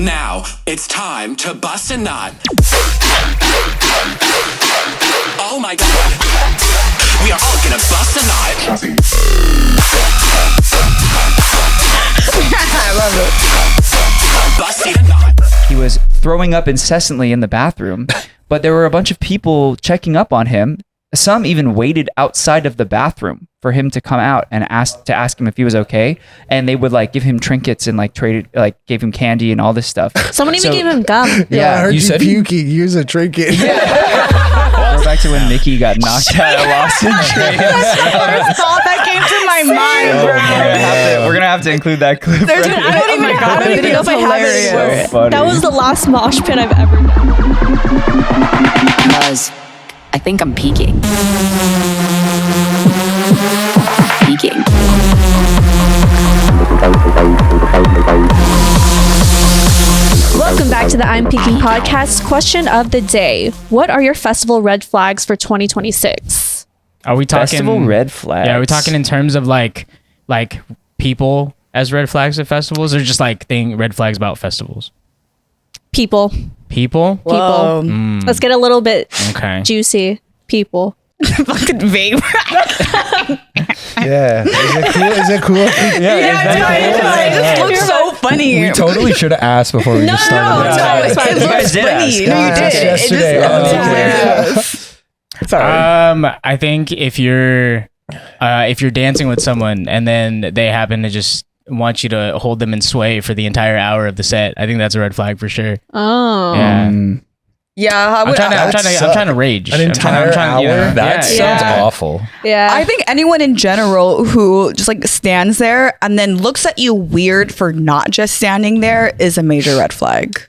Now, it's time to bust a nut. Oh my god. We are all gonna bust a nut. Chassi. I love it. Busting a nut. He was throwing up incessantly in the bathroom, but there were a bunch of people checking up on him. Some even waited outside of the bathroom for him to come out and ask him if he was okay. And they would like give him trinkets and like gave him candy and all this stuff. Someone even gave him gum. Yeah, I heard you said puking. Use a trinket. We're back to when Mickie got knocked out of Lost in Dreams. First thought that came to my mind, bro. We're gonna have to include that clip. I don't even know if I have it anymore. So funny. That was the last mosh pit I've ever done. Because I think I'm peaking. Peaking. Welcome back to the I'm Peaking podcast. Question of the day. What are your festival red flags for 2026? Are we talking Festival red flags? Yeah, are we talking in terms of like people as red flags at festivals, or just like red flags about festivals? People. People? Whoa. Let's get a little bit Okay. juicy. People. Fucking vape. Yeah. Is it cool? It looks so funny. We totally should have asked before we just started. it's fine. It You guys looks did funny. ask. No, you did. Yesterday. It just looks Oh, okay. hilarious. Sorry. I think if you're dancing with someone and then they happen to just want you to hold them in sway for the entire hour of the set, I think that's a red flag for sure. Oh. Yeah. Yeah, I'm trying to rage. An entire hour? That sounds awful. Yeah. I think anyone in general who just like stands there and then looks at you weird for not just standing there is a major red flag.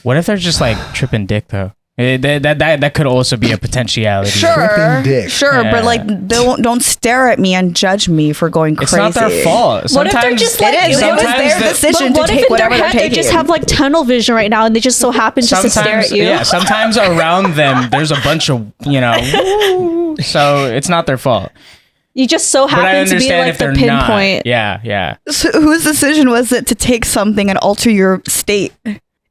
What if they're just like tripping dick though? That could also be a potentiality. Sure, dick. sure, Yeah. but like don't stare at me and judge me for going It's crazy. not their fault. What if they're Sometimes just like, It is. It was their decision but what to if take in their whatever they're head they just taking. have like tunnel vision right now and they just so happen just to stare at you? Yeah, sometimes around them there's a bunch of, so it's not their fault. You just so But I happen to be understand like if the they're pinpoint. not. Yeah. So whose decision was it to take something and alter your state?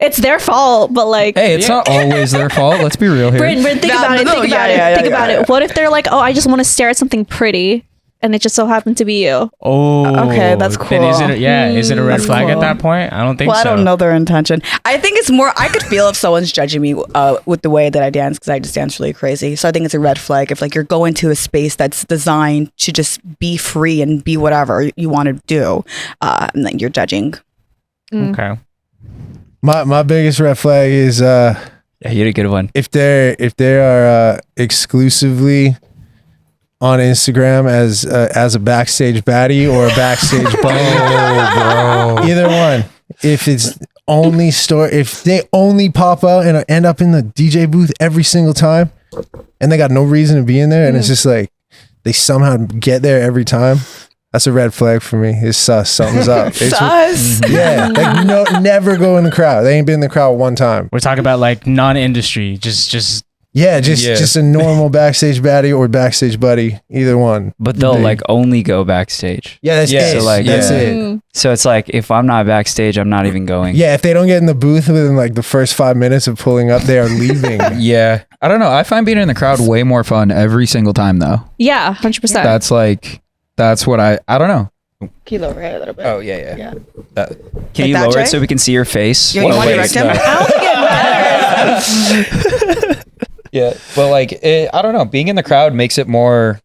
It's their fault, but like, Hey, it's not always their fault. Let's be real here. Bryn, think about it. Think about it. yeah. What if they're like, oh, I just want to stare at something pretty, and it just so happened to be you? Oh, Okay, that's Then is cool. it is it a red That's flag cool. at that point? I don't think Well, so. I don't know their intention. I think it's more, I could feel if someone's judging me with the way that I dance because I just dance really crazy. So I think it's a red flag if like you're going to a space that's designed to just be free and be whatever you want to do, and then you're judging. Okay. My biggest red flag is Yeah, you had a good one. if they are exclusively on Instagram as a backstage baddie or a backstage bunny. Bro. Either one. If it's only if they only pop out and end up in the DJ booth every single time and they got no reason to be in there and it's just like they somehow get there every time. That's a red flag for me. It's sus. Something's up. Sus. Yeah. Like never go in the crowd. They ain't been in the crowd one time. We're talking about like non-industry, just Just a normal backstage baddie or backstage buddy. Either one. But they'll like only go backstage. Yeah, that's Yeah, it. so, like, that's yeah. it. So it's like, if I'm not backstage, I'm not even going. Yeah, if they don't get in the booth within like the first 5 minutes of pulling up, they are leaving. Yeah. I don't know. I find being in the crowd way more fun every single time though. Yeah, 100%. That's what I don't know. Can you lower it a little bit? Oh, yeah. Can you that, lower Jay? it so we can see your face? You want to direct him? I don't think it matters. Yeah. But like, I don't know. Being in the crowd makes it more...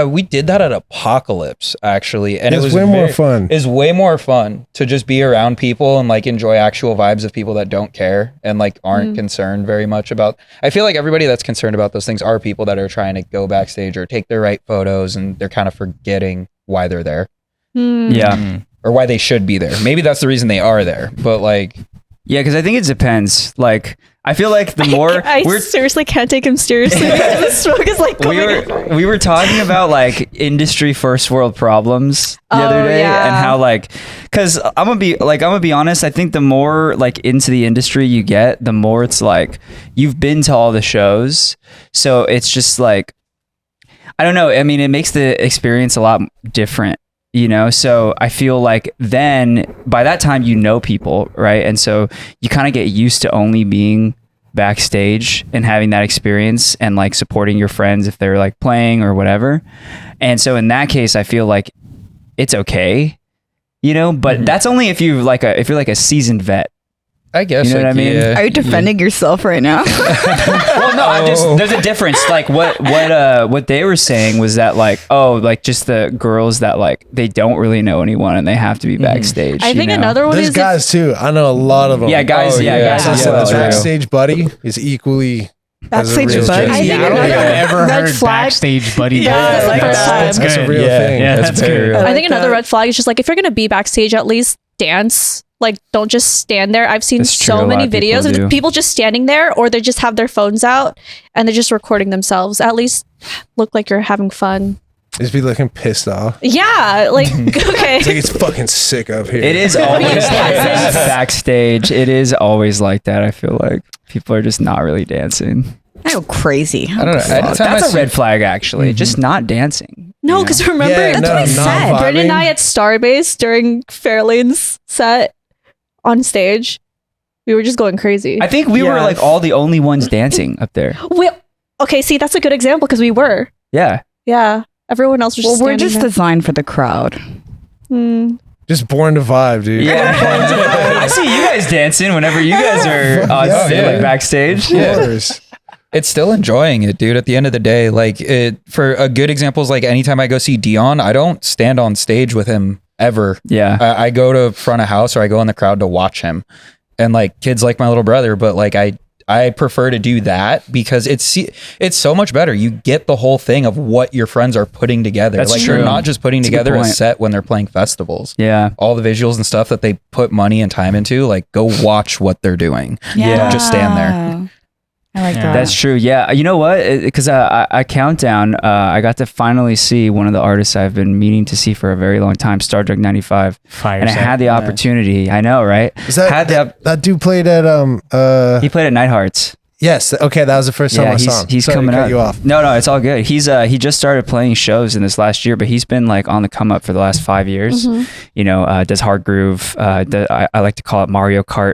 we did that at Apocalypse, actually. And It's it was way more fun. It's way more fun to just be around people and like enjoy actual vibes of people that don't care and like aren't concerned very much about... I feel like everybody that's concerned about those things are people that are trying to go backstage or take their right photos and they're kind of forgetting why they're there. Yeah. Or why they should be there. Maybe that's the reason they are there. But like... Yeah, because I think it depends. Like, I feel like the more I seriously can't take him seriously because the smoke is like coming. we were talking about like industry first world problems the other day and how like, because I'm gonna be honest, I think the more like into the industry you get, the more it's like you've been to all the shows, so it's just like, I don't know, I mean, it makes the experience a lot different you know? So I feel like then by that time, you know people, right? And so you kind of get used to only being backstage and having that experience and like supporting your friends if they're like playing or whatever. And so in that case, I feel like it's okay, you know, but that's only if you're like a seasoned vet. I guess. You know what I mean? Are you defending yourself right now? Well, no, there's a difference. Like what they were saying was that like, oh, like just the girls that like they don't really know anyone and they have to be backstage. I think you know? another one There's is guys too. I know a lot of them. Yeah, guys. Oh, yeah. Guys. That's Yeah, a true. backstage buddy is equally Backstage as a real buddy? joke. I think I don't think another I've ever red heard flag- backstage buddy. Yeah, that's the first time. That's That's a good. real thing. Yeah, That's that's very good. real. I think another that. red flag is just like if you're gonna be backstage, at least dance. Like, don't just stand there. I've seen That's true. so A many lot of people videos do. of people just standing there, or they just have their phones out and they're just recording themselves. At least look like you're having fun. Just be looking pissed off. Yeah, like okay. It's like it's fucking sick up here. It is always like that backstage. It is always like that. I feel like people are just not really dancing. I go crazy. I don't know. Anytime I That's a see- red flag, actually. Just not dancing. No, because remember, Yeah, That's what I said. non-vibing. Brinda and I at Starbase during Fairlane's set on stage, we were just going crazy. I think we were Yeah. like all the only ones dancing up there. Okay, see, that's a good example because we were. Yeah. Yeah, everyone else was Well, just. we're standing just there. designed for the crowd. Hmm. Just born to vibe, dude. Yeah. I see you guys dancing whenever you guys are on Yeah, stage, yeah. like backstage. Of course. It's still enjoying it, dude. At the end of the day, like for a good example is like anytime I go see Dion, I don't stand on stage with him ever. Yeah. I go to front of house or I go in the crowd to watch him. And like kids like my little brother, but like I prefer to do that because it's so much better. You get the whole thing of what your friends are putting together. That's like true. they're not just putting That's a good together a point. set when they're playing festivals. Yeah. All the visuals and stuff that they put money and time into, like go watch what they're doing. Yeah. Don't just stand there. I like that. That's true. Yeah. You know what? Because I Countdown, I got to finally see one of the artists I've been meaning to see for a very long time, Star Trek 95. Fire And I set. had the opportunity. I know, right? Is that Had the, that dude played at he played at Nighthearts. yes, okay, that was the first time I saw him. he's Sorry to coming cut up. you off. No, it's all good. He's he just started playing shows in this last year, but he's been like on the come up for the last 5 years. You know, does hard groove. I like to call it Mario Kart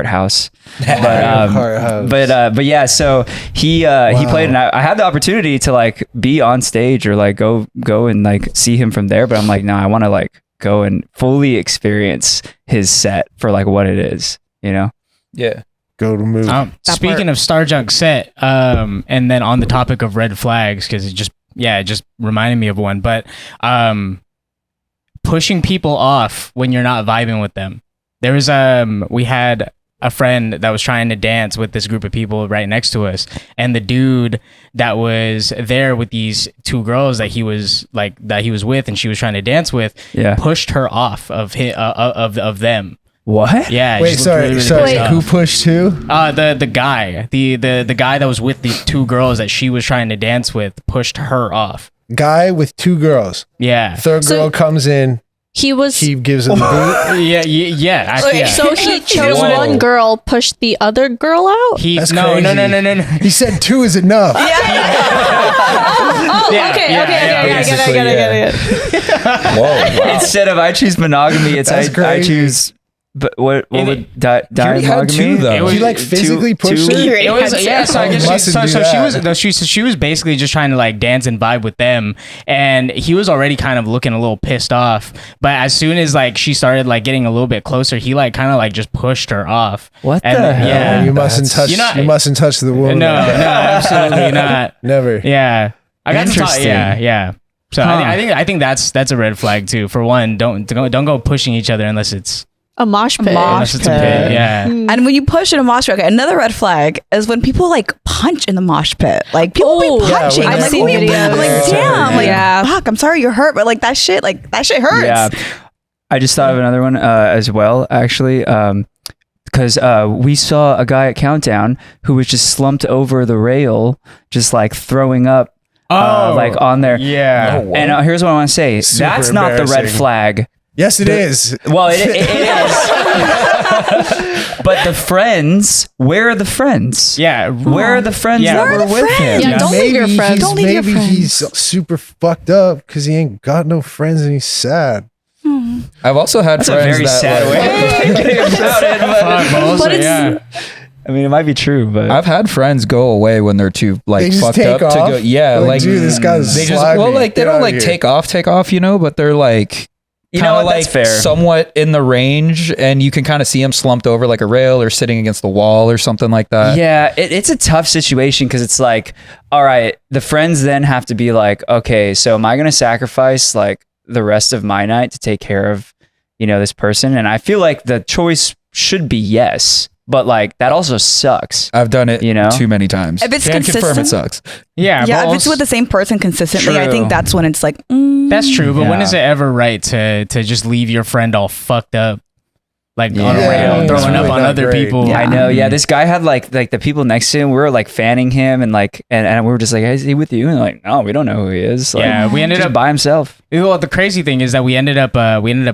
House. But yeah, so he played, and I had the opportunity to like be on stage or like go and like see him from there. But I'm like, no, I want to like go and fully experience his set for like what it is, you know? Yeah. Go to move. Speaking of Star Junk set, and then on the topic of red flags, because it just reminded me of one, but pushing people off when you're not vibing with them. There was we had a friend that was trying to dance with this group of people right next to us, and the dude that was there with these two girls that he was with and she was trying to dance with, Yeah. pushed her off of them. What? Yeah. Wait, just looked really, really sorry. pissed off. Who pushed who? The guy, the guy that was with the two girls that she was trying to dance with, pushed her off. Guy with two girls. Yeah. Third So- girl comes in. He was. He gives him the boot. Yeah. Actually, Okay, yeah. so he chose Whoa. one girl, pushed the other girl out. That's no. crazy. He said two is enough. Oh, Yeah, okay, yeah, okay, yeah, I get it. Whoa. Wow. Instead of I choose monogamy, it's I That's crazy. choose. But what would already had two, though. It was- He like physically pushed her. It was yeah. So I guess Mustn't do that. she was basically just trying to like dance and vibe with them, and he was already kind of looking a little pissed off. But as soon as like she started like getting a little bit closer, he like kind of like just pushed her off. What And the then- hell? Yeah. You mustn't touch. You're not- you mustn't touch the woman. No, absolutely not. Never. Yeah, I got to talk. Interesting. Yeah. So Huh. I think that's a red flag too. For one, don't go pushing each other unless it's A mosh pit. unless it's a pit. Yeah. And when you push in a mosh pit, okay, another red flag is when people like punch in the mosh pit. Like people Oh, be yeah, punching. when I'm they're like, seen oh, you videos. I'm like, damn, like, Yeah. fuck, I'm sorry you're hurt, but like that shit hurts. Yeah. I just thought of another one as well, actually. Because we saw a guy at Countdown who was just slumped over the rail, just like throwing up, like on there. Yeah. And here's what I want to say: Super that's not the red embarrassing. flag. Yes, it is. Well, it is. But the friends, where are the friends? Yeah. Where are the friends Yeah. that Where were are the with friends? him? Yeah, don't leave your friends. Don't leave your maybe friends. he's super fucked up because he ain't got no friends and he's sad. I've also had That's a friends very that sad like, way of getting about it, Fuck, but also, But it's- yeah. I mean, it might be true, but I've had friends go away when they're too like They just fucked take up to off? go. Yeah, Like, like dude, this guy's they just slimy. well, like they Get don't outta like here. take off, you know, but they're like you know kind what? of like That's fair. somewhat in the range, and you can kind of see them slumped over like a rail or sitting against the wall or something like that. Yeah, it's a tough situation because it's like, all right, the friends then have to be like, okay, so am I going to sacrifice like the rest of my night to take care of, you know, this person? And I feel like the choice should be yes, but like that also sucks. I've done it, You know? too many times. If it's Can confirm it consistent- sucks. Yeah. Yeah, but if it's also- with the same person consistently, I True. think that's when it's like, That's true, but when Yeah. is it ever right to just leave your friend all fucked up, like on a Yeah. rail, It's throwing up really on not other great. people? Yeah. I know. Yeah, this guy had like the people next to him. We were like fanning him and like and we were just like, hey, is he with you? And like, no, we don't know who he is. Like, Yeah, we ended just up. by himself. Well, the crazy thing is that we ended up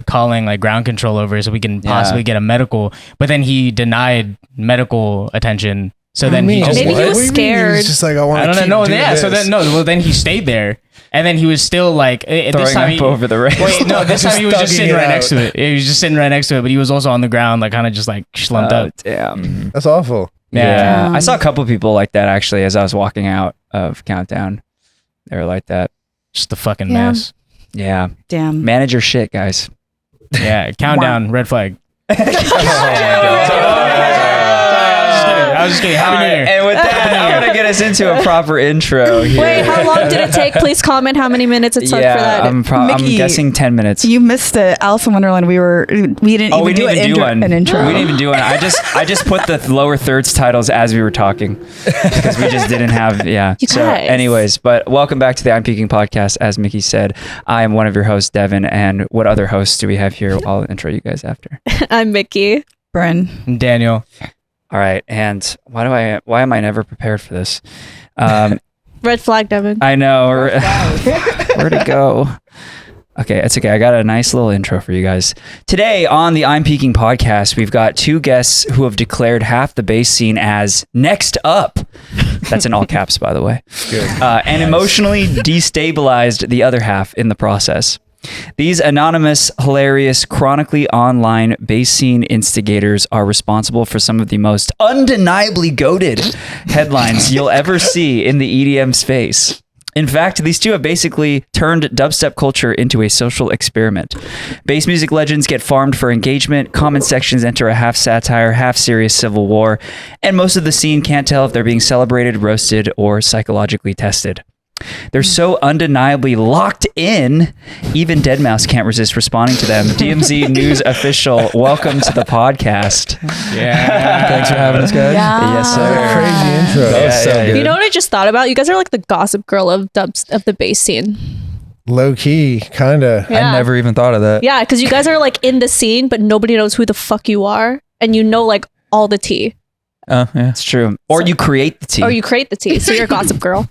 calling like ground control over so we can possibly get a medical, but then he denied medical attention. So then he just Maybe he was What do you mean? scared. He's just like, I want I to don't keep know. doing Yeah. this. So then well then he stayed there, and then he was still like at this Throwing time up over the race. Wait, no, this Just time he was just thugging sitting it right out. next to it. He was just sitting right next to it, but he was also on the ground, like kind of just like slumped Oh, up. damn. That's awful. Yeah. I saw a couple people like that actually as I was walking out of Countdown. They were like that. Just a fucking Yeah. mess. Yeah. damn. Manage your shit, guys. Yeah. Countdown. Red flag. I was just kidding. Happy New Year. And with that, I'm going to get us into a proper intro here. Wait, how long did it take? Please comment how many minutes it took for that. I'm Mickey, guessing 10 minutes. You missed it. Alice in Wonderland. We didn't we even didn't do even do one. an intro. We didn't even do one. I just put the lower thirds titles as we were talking because we just didn't have. Yeah. You So, guys. anyways, but welcome back to the I'm Peaking podcast. As Mickey said, I am one of your hosts, Devin. And what other hosts do we have here? I'll intro you guys after. I'm Mickie. Bryn. And Daniel. All right. And why am I never prepared for this? Red flag, Devin. I know. Where'd it go? Okay, it's okay. I got a nice little intro for you guys. Today on the I'm Peaking podcast, we've got two guests who have declared half the bass scene as next up. That's in all caps, by the way. And emotionally destabilized the other half in the process. These anonymous, hilarious, chronically online bass scene instigators are responsible for some of the most undeniably goated headlines you'll ever see in the EDM space. In fact, these two have basically turned dubstep culture into a social experiment. Bass music legends get farmed for engagement, comment sections enter a half satire, half serious civil war, and most of the scene can't tell if they're being celebrated, roasted, or psychologically tested. They're so undeniably locked in, even Deadmau5 can't resist responding to them. DMZ News Official, welcome to the podcast. Yeah. Thanks for having us, guys. Yes, sir. Crazy intro. That was so good. You know what I just thought about? You guys are like the gossip girl of the bass scene. Low key, kind of. Yeah. I never even thought of that. Yeah, because you guys are like in the scene, but nobody knows who the fuck you are, and you know like all the tea, Yeah. It's true. Or you create the tea. or you create the tea, so you're a gossip girl.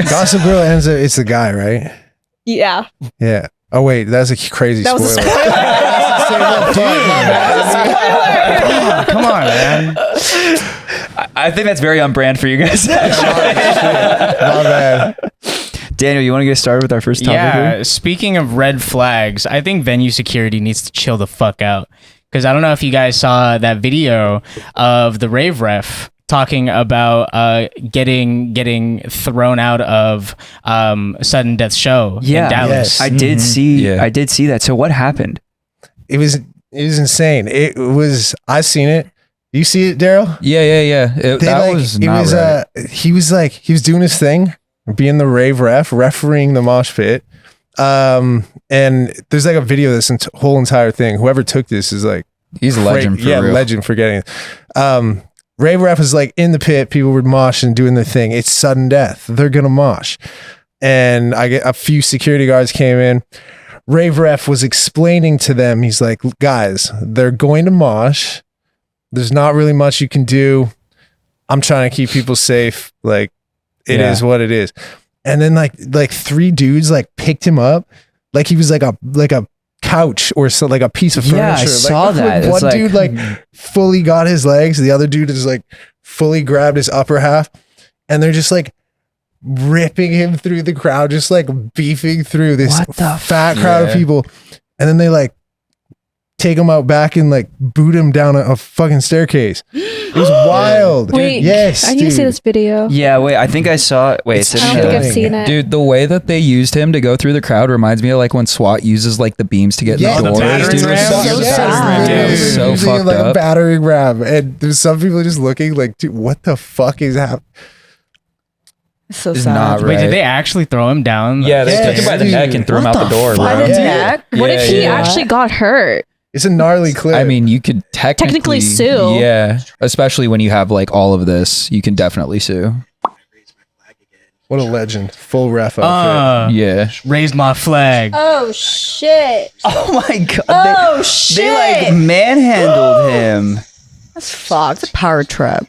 Gossip Girl ends up, it's the guy, right? Yeah, Yeah. Oh, wait, that's a crazy that was a spoiler. spoiler. Come on, man. I think that's very on brand for you guys. My bad. Daniel, you want to get started with our first topic Yeah, here? speaking of red flags, I think venue security needs to chill the fuck out. Because I don't know if you guys saw that video of the Rave Ref talking about getting thrown out of Svdden Death show in Dallas. Yes. I did see Yeah. I did see that. So what happened? It was insane. It was, I seen it. You see it, Daryl? Yeah. That was not right. He was doing his thing, being the Rave Ref, refereeing the mosh pit. And there's like a video of this whole entire thing. Whoever took this is like, He's a legend for real. legend for getting it. Rave Ref is like in the pit, people were moshing, doing their thing. It's sudden death. They're gonna mosh. And I get a few security guards came in. Rave Ref was explaining to them, he's like, guys, they're going to mosh. There's not really much you can do. I'm trying to keep people safe. Like, it is what it is. And then like three dudes like picked him up like he was like a couch or so like a piece of furniture. Yeah, I saw look, that. It's One like- dude like fully got his legs. The other dude is like fully grabbed his upper half, and they're just like ripping him through the crowd, just like beefing through this What the fat crowd of people. And then they like take him out back and like boot him down a fucking staircase. It was wild. Wait, Yes, I need to see dude. this video. Yeah, wait, I think I saw it. Wait, It's it's I in don't think the- I've seen it. Dude, the way that they used him to go through the crowd reminds me of like when SWAT uses like the beams to get Yeah, in the the doors. battering Dude, ram? it's So so sad. Dude, it was so Using fucked like a up. battering ram, and there's some people just looking like, dude, what the fuck is happening? It's so It's sad. not Wait, right. did they actually throw him down? Yeah, they took him by the Yes, neck dude. and threw him What out the the door, fuck? bro. By the Yeah. neck? What if he Yeah. actually got hurt? It's a gnarly clip. I mean, you could technically sue. Yeah, especially when you have like all of this, you can definitely sue. what a legend. Full ref outfit. Yeah, Raised my flag. Oh shit! Oh my god. Oh shit! They like manhandled him. That's fucked. It's a power trip.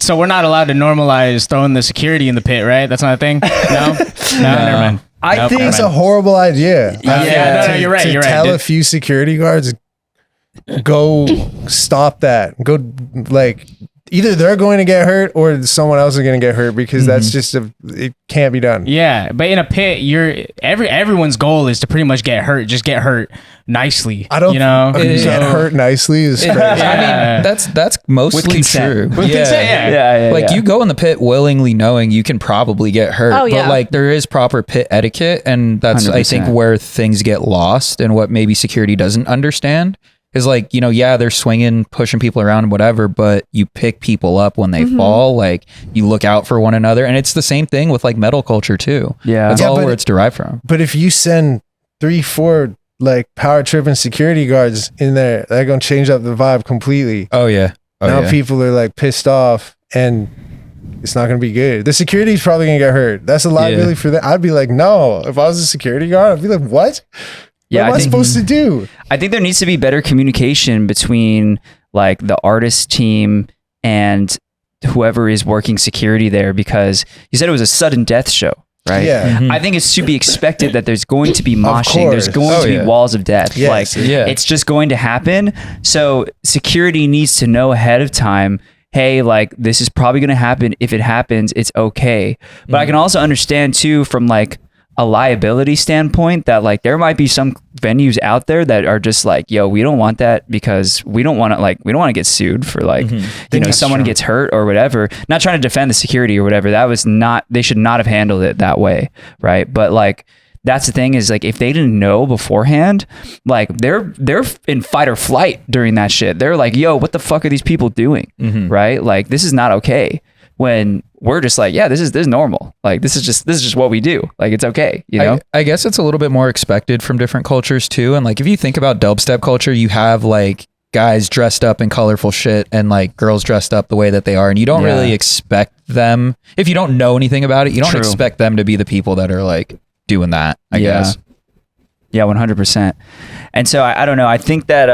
So we're not allowed to normalize throwing the security in the pit, right? That's not a thing? No? No, never mind. I Nope, think never It's a mind. horrible idea. Yeah, no, you're right, To you're right. tell a Dude. few security guards, go stop that. Go like either they're going to get hurt or someone else is going to get hurt because that's just it can't be done. Yeah, but in a pit, everyone's goal is to pretty much get hurt. Just get hurt nicely. I don't you know, get hurt nicely is crazy. Yeah. I mean that's mostly consent. true. With consent, Yeah, Like you go in the pit willingly knowing you can probably get hurt. Oh, yeah. But like there is proper pit etiquette, and that's I think 100%. where things get lost and what maybe security doesn't understand. Is like, you know, yeah, they're swinging, pushing people around and whatever, but you pick people up when they fall. Like you look out for one another. And it's the same thing with like metal culture too. Yeah. That's Yeah, all but- where it's derived from. But if you send 3-4 like power tripping security guards in there, they're gonna change up the vibe completely. Oh yeah. Now people are like pissed off and it's not gonna be good. The security's probably gonna get hurt. That's a liability for them. I'd be like, no. If I was a security guard, I'd be like, what? Yeah, what am I I think- supposed to do? I think there needs to be better communication between like the artist team and whoever is working security there, because you said it was a sudden death show, right? Yeah. Mhm. I think it's to be expected that there's going to be moshing. There's course. going Oh, to be yeah. walls of death. Yes. Like Yeah. it's just going to happen. So security needs to know ahead of time, hey, like this is probably going to happen. If it happens, it's okay. But I can also understand too from like a liability standpoint that like there might be some venues out there that are just like, yo, we don't want that because we don't want to get sued for like, you know, someone gets hurt or whatever. Not trying to defend the security or whatever. That was not, they should not have handled it that way. Right. But like, that's the thing is like, if they didn't know beforehand, like they're in fight or flight during that shit. They're like, yo, what the fuck are these people doing? Right. Like this is not okay. When we're just like, yeah, this is normal. Like this is just what we do. Like it's okay, you know? I guess it's a little bit more expected from different cultures too. And like if you think about dubstep culture, you have like guys dressed up in colorful shit and like girls dressed up the way that they are. And you don't Yeah. really expect them, if you don't know anything about it, you don't True. expect them to be the people that are like doing that, I guess. Yeah, 100%. And so I don't know. I think that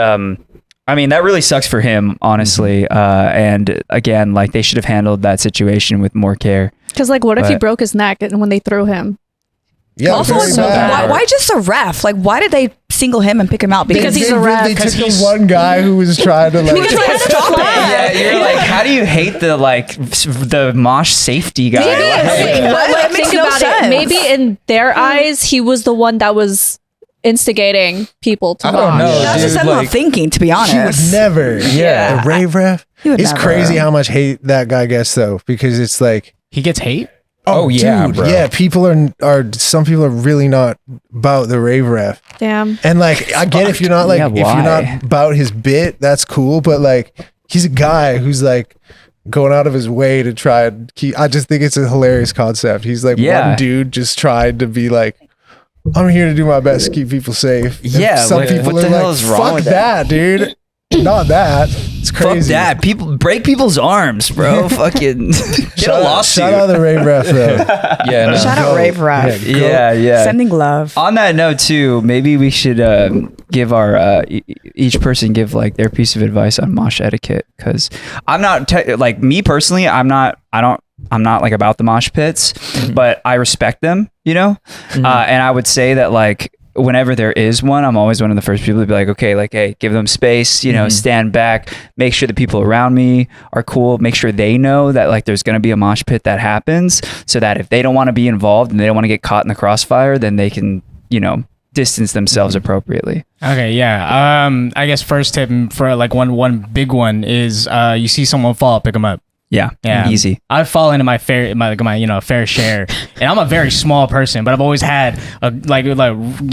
I mean, that really sucks for him, honestly. And again, like they should have handled that situation with more care. Because like, what if he But- broke his neck and when they threw him? Yeah, Also, very so bad. bad. why just a ref? Like, why did they single him and pick him out? Because he's a ref. They took Because the he's- one guy who was trying to like. Yeah, you're like, how do you hate the the mosh safety guy? Maybe Like, it's like, That makes think no about sense. it. Maybe in their eyes, he was the one that was instigating people to I don't mosh. know. That's dude, just like- thinking, to be He would honest. never. Yeah. The rave ref. He would It's never. crazy how much hate that guy gets though, because it's like, he gets hate. Oh, yeah, dude, bro. yeah. People are some people are really not about the rave ref, Damn. and like I get if you're not like Yeah, if you're why? not about his bit, that's cool. But like he's a guy who's like going out of his way to try and keep. I just think it's a hilarious concept. He's like Yeah. one dude just trying to be like, I'm here to do my best to keep people safe. And Yeah, some like, people what are the hell like, is wrong fuck with that, dude. Not that. It's fuck crazy. that. People break people's arms, bro. Fucking get a lawsuit. Shout out the rave ref though. Yeah, no. Shout out Rave Ref. Yeah. Sending love. On that note, too, maybe we should give our each person give like their piece of advice on mosh etiquette, because I'm not like me personally. I'm not like about the mosh pits, but I respect them, you know. And I would say that like whenever there is one, I'm always one of the first people to be like, okay, like, hey, give them space, you know, stand back, make sure the people around me are cool, make sure they know that like there's going to be a mosh pit that happens, so that if they don't want to be involved and they don't want to get caught in the crossfire, then they can, you know, distance themselves appropriately. Okay, yeah. I guess first tip for like one big one is you see someone fall, pick them up. Yeah, easy. I've fallen into my fair share, and I'm a very small person, but I've always had a like you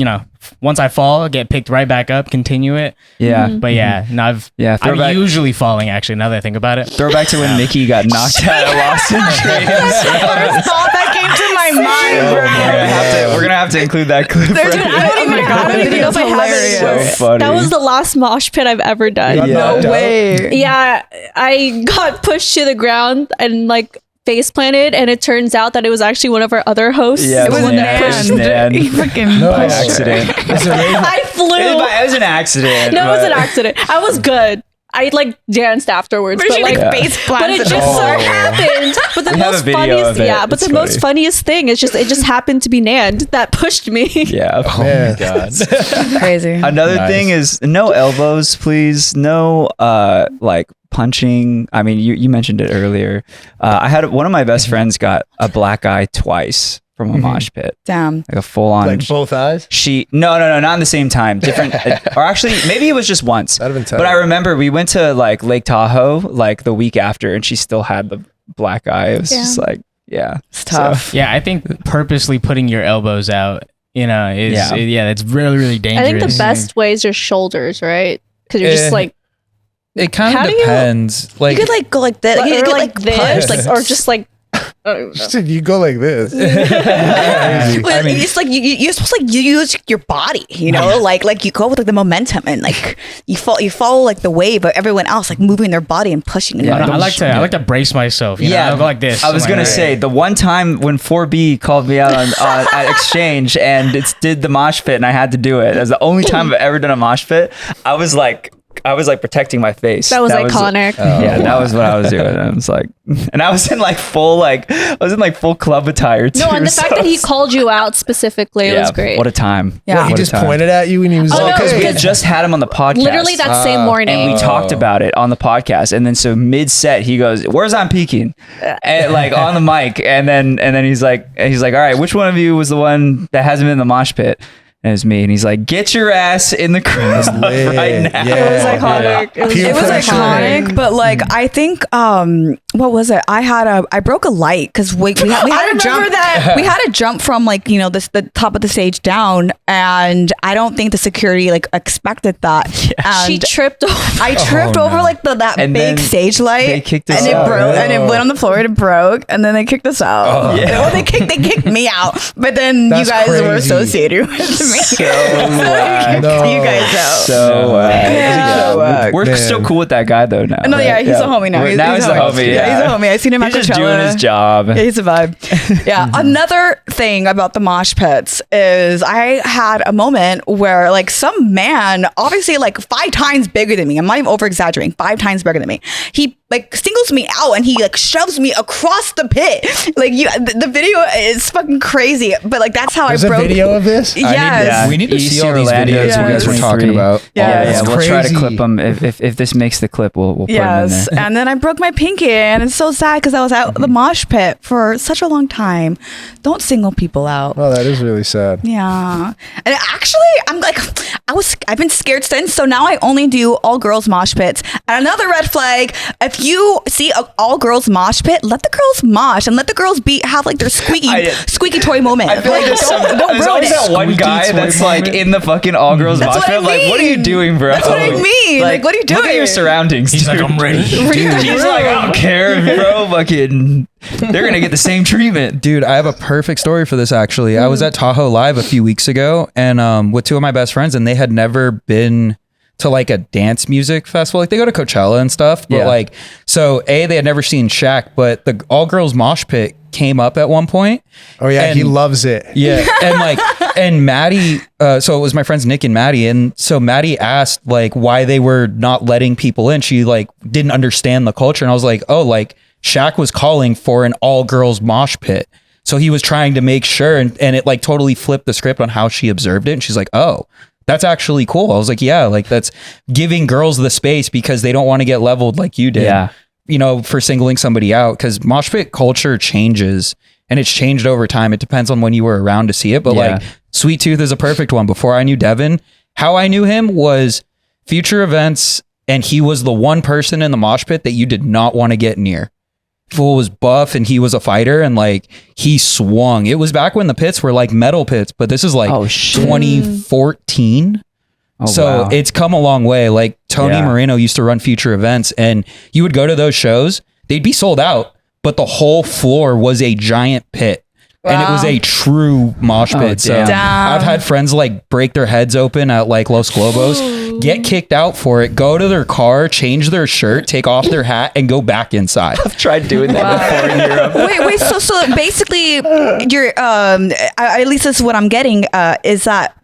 know, once I fall, I get picked right back up, continue it. Yeah, but yeah, no, I'm usually falling actually. Now that I think about it, throw back to when Mickie got knocked out of Lost in Dreams. First thought that came to my mind, bro. We're gonna have to include that clip. I don't even know if I have it. So funny. That was the last mosh pit I've ever done. No way. Yeah, I got pushed to the ground and like face planted, and it turns out that it was actually one of our other hosts. Yeah, It was Nan. He freaking By accident. I flew. It was an accident. No, it was an accident. I was good. I like danced afterwards, But but she, like, like, face but it planted. just so happened. But the We have a most video funniest, of it. yeah. But It's the most funny. funniest thing is just it just happened to be Nan that pushed me. Yeah. Oh Man. my god. Crazy. Another thing is no elbows, please. No like punching. I mean, you mentioned it earlier. I had one of my best friends got a black eye twice from a mosh pit. Damn. Like a full on. Like both eyes? No, not in the same time. Different, or actually, maybe it was just once. That'd have been tight. But I remember we went to like Lake Tahoe like the week after, and she still had the black eye. It was just like, yeah, It's tough. yeah, I think purposely putting your elbows out, you know, is it's really really I dangerous. think the best way is your shoulders, right? Because you're just like It kind How of do you- depends. Like, You could like go like this. or You could like this, push, like or just like. If you go like this. But it's like you're supposed to like you use your body, you know, like you go with like the momentum and like you follow like the wave of everyone else like moving their body and pushing. And I like to brace myself. You know? I'll go like this. I was I'm gonna like, say the one time when 4B called me out on at Exchange and did the mosh pit and I had to do it. It was the only time I've ever done a mosh pit. I was like protecting my face. That was iconic. That was what I was doing. I was like, and I was in like full club attire too. No, and the so fact that he called you out specifically, it was great. What a time. Yeah. He What a just time. pointed at you and he was Oh, like, no, Because we had because- just had him on the podcast. Literally that same morning. And we talked about it on the podcast. And then so mid set, he goes, "Where's I'm peeking?" And like on the mic. And then he's like, all right, which one of you was the one that hasn't been in the mosh pit? And it was me. And he's like, "Get your ass in the crowd right now." Yeah. It was iconic. It was pressure. iconic, but like I think what was it? I broke a light because we had to jump. We had to jump from like the top of the stage down, and I don't think the security like expected that. And She tripped over. I tripped over like that And big then stage light. they kicked us and it out. broke, and it went on the floor and it broke, and then they kicked us out. Well, they kicked me out, but then That's you guys were crazy. associated with me. So whack. You guys out. So So whack. we're Man. still cool with that guy though now. No, yeah, right? he's a homie now. He's Now he's a homie. Yeah, he's a homie. I seen him He's at just Coachella. doing his job. Yeah, he's a vibe. Yeah. Another thing about the mosh pits is I had a moment where like some man, obviously like 5 times bigger than me. I'm not even over exaggerating. 5 times bigger than me. He like singles me out and he like shoves me across the pit. Like the video is fucking crazy. But like that's how There's I broke. a video of this? Yes. we need to see all these Orlando videos you guys were 2023. talking about. Yeah, that's We'll try to crazy. clip them. If this makes the clip, we'll put them in Yes, there. and then I broke my pinky, and it's so sad because I was at the mosh pit for such a long time. Don't single people out. Oh, that is really sad. Yeah, and actually, I'm like, I've been scared since. So now I only do all girls mosh pits. And another red flag: if you see a all girls mosh pit, let the girls mosh and let the girls have like their squeaky toy moment. I feel like there's don't there's ruin always it. that one guy that's like in the fucking all girls That's mosh what I pit. Like, what are you mean. doing, bro? That's what I mean. Like, what are you Look at doing? your surroundings. He's like, dude. I'm ready. He's like, I don't care, bro. Fucking, they're gonna get the same treatment. Dude, I have a perfect story for this actually. I was at Tahoe Live a few weeks ago and with 2 of my best friends, and they had never been to like a dance music festival. Like they go to Coachella and stuff, but Yeah. like, so they had never seen Shaq, but the all girls mosh pit came up at one point. Oh yeah, he And- loves it. Yeah. And like, and Maddie, so it was my friends Nick and Maddie. And so Maddie asked like why they were not letting people in. She like didn't understand the culture. And I was like, oh, like Shaq was calling for an all girls mosh pit. So he was trying to make sure, and it like totally flipped the script on how she observed it. And she's like, oh, that's actually cool. I was like, yeah, like that's giving girls the space because they don't want to get leveled like you did, you know, for singling somebody out. Because mosh pit culture changes, and it's changed over time. It depends on when you were around to see it. But like Sweet Tooth is a perfect one. Before I knew Devin, how I knew him was future events, and he was the one person in the mosh pit that you did not want to get near. Fool was buff and he was a fighter, and like he swung. It was back when the pits were like metal pits, but this is like 2014. So it's come a long way. Like Tony Moreno used to run future events, and you would go to those shows, they'd be sold out, but the whole floor was a giant pit. And it was a true mosh pit. So I've had friends like break their heads open at like Los Globos, get kicked out for it, go to their car, change their shirt, take off their hat, and go back inside. I've tried doing that before in Europe. Wait. So basically, you're at least this is what I'm getting is that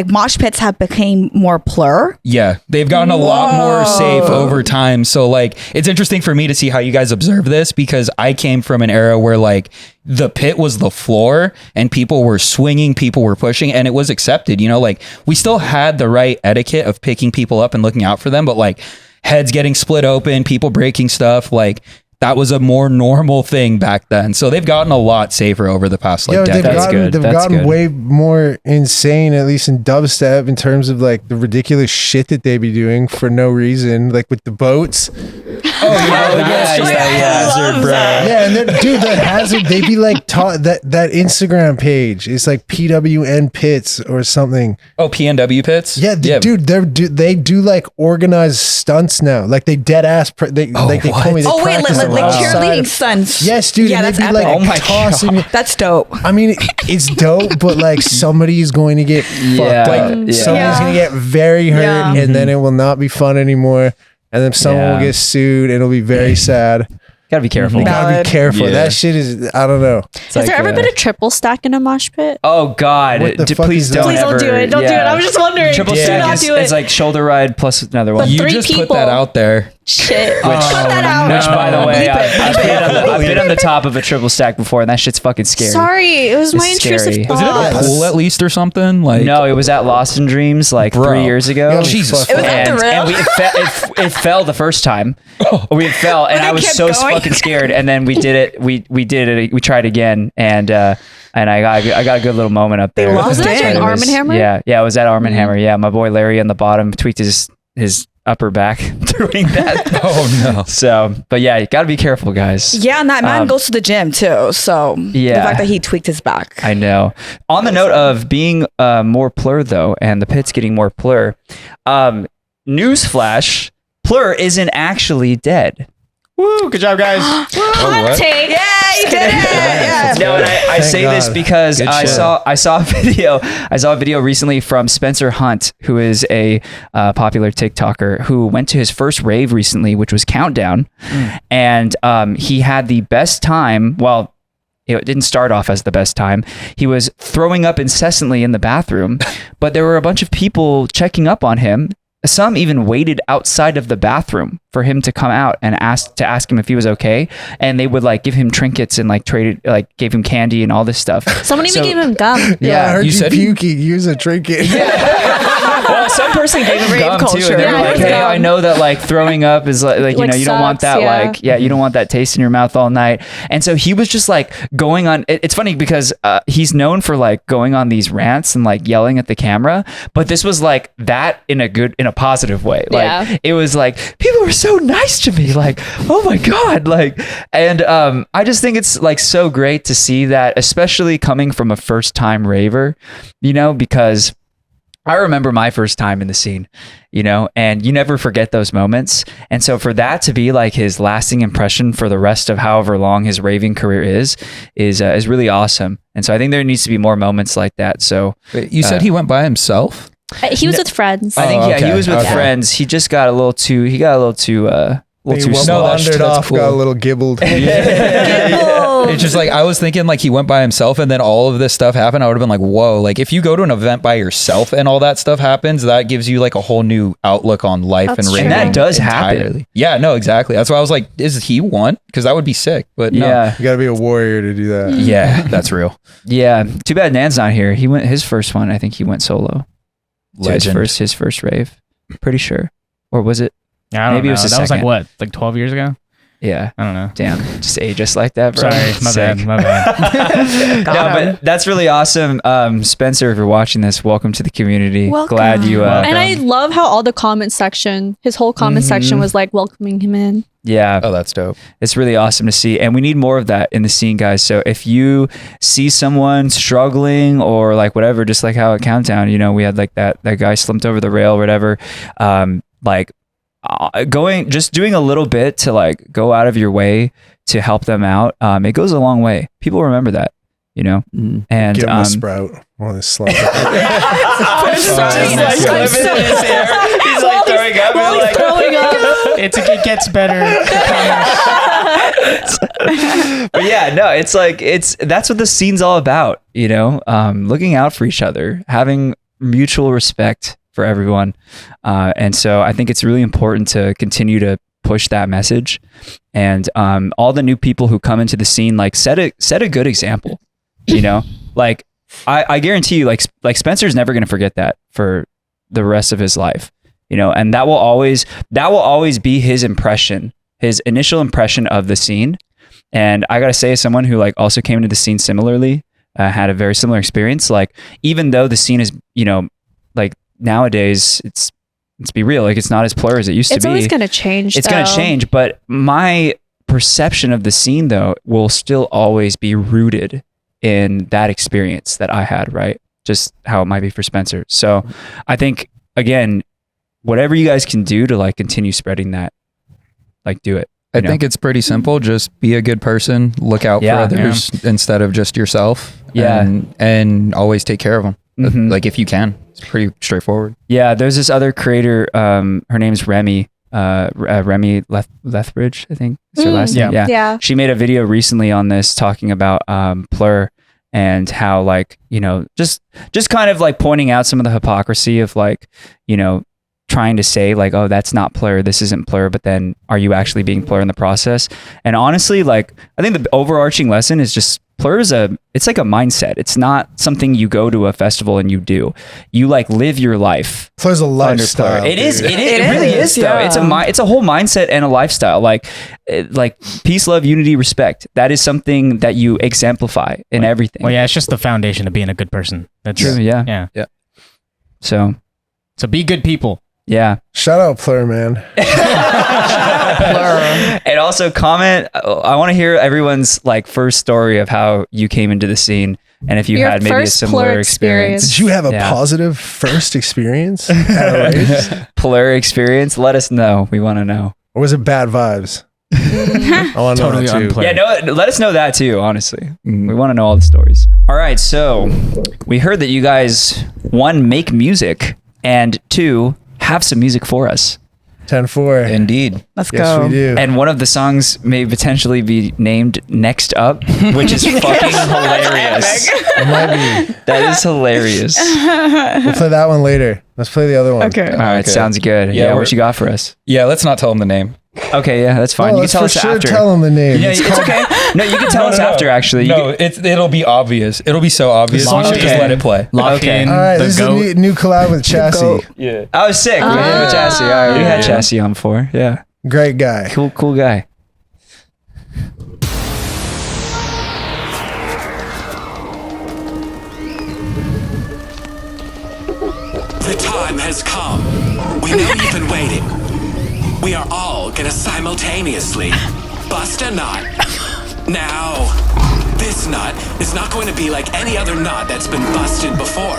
mosh pits have become more PLUR. Yeah, they've gotten a lot more safe over time. So like, it's interesting for me to see how you guys observe this, because I came from an era where like the pit was the floor and people were swinging, people were pushing, and it was accepted. You know, like we still had the right etiquette of picking people up and looking out for them, but like heads getting split open, people breaking stuff, like that was a more normal thing back then. So they've gotten a lot safer over the past like decade. They've gotten way more insane, at least in dubstep, in terms of like the ridiculous shit that they be doing for no reason, like with the boats. Yeah, and then, dude, the Hazard, they be like that Instagram page. It's like PWN Pits or something. Oh, PNW Pits? Yeah, dude, they do like organized stunts now. Like they dead ass. They told me. Oh wait, like cheerleading stunts. Yes, dude. Yeah, and that's they'd be epic. like tossing. That's dope. I mean, it's dope, but like somebody's going to get fucked. Like somebody's going to get very hurt, and then it will not be fun anymore. And then someone will get sued, and it'll be very sad. Gotta be careful. Gotta be careful. Yeah. That shit is, I don't know. Has there ever been a triple stack in a mosh pit? Oh God! Please don't do it. Don't do it. I was just wondering. Triple stack is like shoulder ride plus another one. But you just put that out there. Shit. Put that out. Which, by the way, I've been on the top of a triple stack before, and that shit's fucking scary. Sorry, it was my intrusive thought. Was it at a pool at least or something? Like no, it was at Lost in Dreams like 3 years ago. Jesus, it was at the rail. And it fell the first time. We fell, and I was so fucking scared. And then we did it. We did it. We tried again, and I got a good little moment up there. Was that during Arm & Hammer? Yeah, it was at Arm & Hammer. Yeah, my boy Larry on the bottom tweaked his upper back doing that. Oh no. So, but yeah, you got to be careful, guys. Yeah, and that man goes to the gym too. So the fact that he tweaked his back. I know. On the note of being more PLUR though, and the pit's getting more PLUR, newsflash, PLUR isn't actually dead. Woo! Good job, guys. Hot take. Yeah, you did it. Yeah. No, and I say this because I saw a video recently from Spencer Hunt, who is a popular TikToker who went to his first rave recently, which was Countdown, and he had the best time. Well, it didn't start off as the best time. He was throwing up incessantly in the bathroom, but there were a bunch of people checking up on him. Some even waited outside of the bathroom for him to come out and ask him if he was okay, and they would like give him trinkets and like gave him candy and all this stuff. Someone even gave him gum. Yeah, I heard you said puking. Use a trinket. Well, some person gave him gum too, and they were like, "Hey, I know that like throwing up is like you know you don't want that you don't want that taste in your mouth all night." And so he was just like going on. It's funny because he's known for like going on these rants and like yelling at the camera, but this was like that in a positive way. Like it was like people were so nice to me, like oh my god, like, and I just think it's like so great to see that, especially coming from a first time raver, you know, because I remember my first time in the scene, you know, and you never forget those moments. And so for that to be like his lasting impression for the rest of however long his raving career is really awesome. And so I think there needs to be more moments like that. So you said he went by himself? He was with friends. I think he was with friends. He just got a little too wandered off, got a little gibbled. Gibbled. Oh. It's just like I was thinking like he went by himself and then all of this stuff happened. I would have been like, whoa. Like if you go to an event by yourself and all that stuff happens, that gives you like a whole new outlook on life That's and true. raving. And that does entirely. happen. Yeah, no, exactly. That's why I was like, is he one? Because that would be sick. But no. Yeah. You got to be a warrior to do that. Yeah, that's real. Yeah. Too bad Nan's not here. He went his first one. I think he went solo. So Legend. his first rave. Pretty sure. Or was it? I don't Maybe it know. was the That was like second. what, like 12 years ago? Yeah. I don't know. Damn. Just age us like that, bro. Sorry, my Sick. bad. My bad. No, but that's really awesome. Spencer, if you're watching this, welcome to the community. Welcome. Glad you And I love how all the comment section, his whole comment section was like welcoming him in. yeah. Oh, that's dope. It's really awesome to see. And we need more of that in the scene, guys. So if you see someone struggling or like whatever, just like how at Countdown, you know, we had like that guy slumped over the rail or whatever, just doing a little bit to like go out of your way to help them out. It goes a long way. People remember that, you know, and Give him a sprout on his slump. He's like throwing up. While he's throwing up. It gets better. But yeah, no, it's like that's what the scene's all about, you know, looking out for each other, having mutual respect for everyone, and so I think it's really important to continue to push that message, and all the new people who come into the scene, like set a good example, you know, like I guarantee you, like Spencer's never going to forget that for the rest of his life, you know, and that will always be his impression, his initial impression of the scene. And I gotta say, as someone who like also came into the scene similarly, had a very similar experience, like even though the scene is, you know, like nowadays let's be real, like it's not as PLUR as it used to be. It's always going to change. It's going to change, but my perception of the scene though will still always be rooted in that experience that I had, right? Just how it might be for Spencer. So I think, again, whatever you guys can do to like continue spreading that, like do it. I think it's pretty simple. Just be a good person. Look out for others instead of just yourself. Yeah. And always take care of them. Mhm. Like if you can. It's pretty straightforward. Yeah, there's this other creator, her name's Remy, Remy Lethbridge, I think is her last name. Yeah. She made a video recently on this talking about PLUR and how like, you know, just kind of like pointing out some of the hypocrisy of like, you know, trying to say like, oh, that's not PLUR, this isn't PLUR, but then are you actually being PLUR in the process? And honestly, like I think the overarching lesson is just PLUR is it's like a mindset. It's not something you go to a festival and you do. You like live your life. PLUR's a lifestyle. It is. dude. It really is though. yeah. It's a whole mindset and a lifestyle. Like peace, love, unity, respect. That is something that you exemplify in everything. Well, yeah, it's just the foundation of being a good person. That's True. Yeah. Yeah. So So be good people. yeah. Shout out PLUR, man. And also comment. I want to hear everyone's like first story of how you came into the scene, and if you Your had maybe a first similar PLUR experience. Did you have a Yeah. positive first experience at a rave? PLUR experience? Let us know. We want to know. Or was it bad vibes? I want to know Totally that too. unplugged. Yeah, no. Let us know that too. Honestly, we want to know all the stories. All right, so we heard that you guys 1 make music and 2 have some music for us. 10-4. Indeed. Let's Yes, go. we do. And one of the songs may potentially be named Next Up, which is fucking hilarious. It might be. That is hilarious. We'll play that one later. Let's play the other one. Okay. All right, Okay. sounds good. Yeah, Yeah, what we're- you got for us? Yeah, let's not tell him the name. Okay, yeah, that's fine. No, You can let's tell for us sure after. tell them the name. Yeah, it's okay. No, you can tell us after, actually. You No, it'll be obvious. It'll be so obvious. We should just Okay. let it play. Lock Okay. in All right, the this goat. is a new collab with Chassi. Yeah. I was sick. We had Chassi. All right, we had Chassi on before. Yeah, Great guy. cool guy. The time has come. We know you've been waiting. We are all gonna simultaneously bust a nut. Now, this nut is not going to be like any other nut that's been busted before.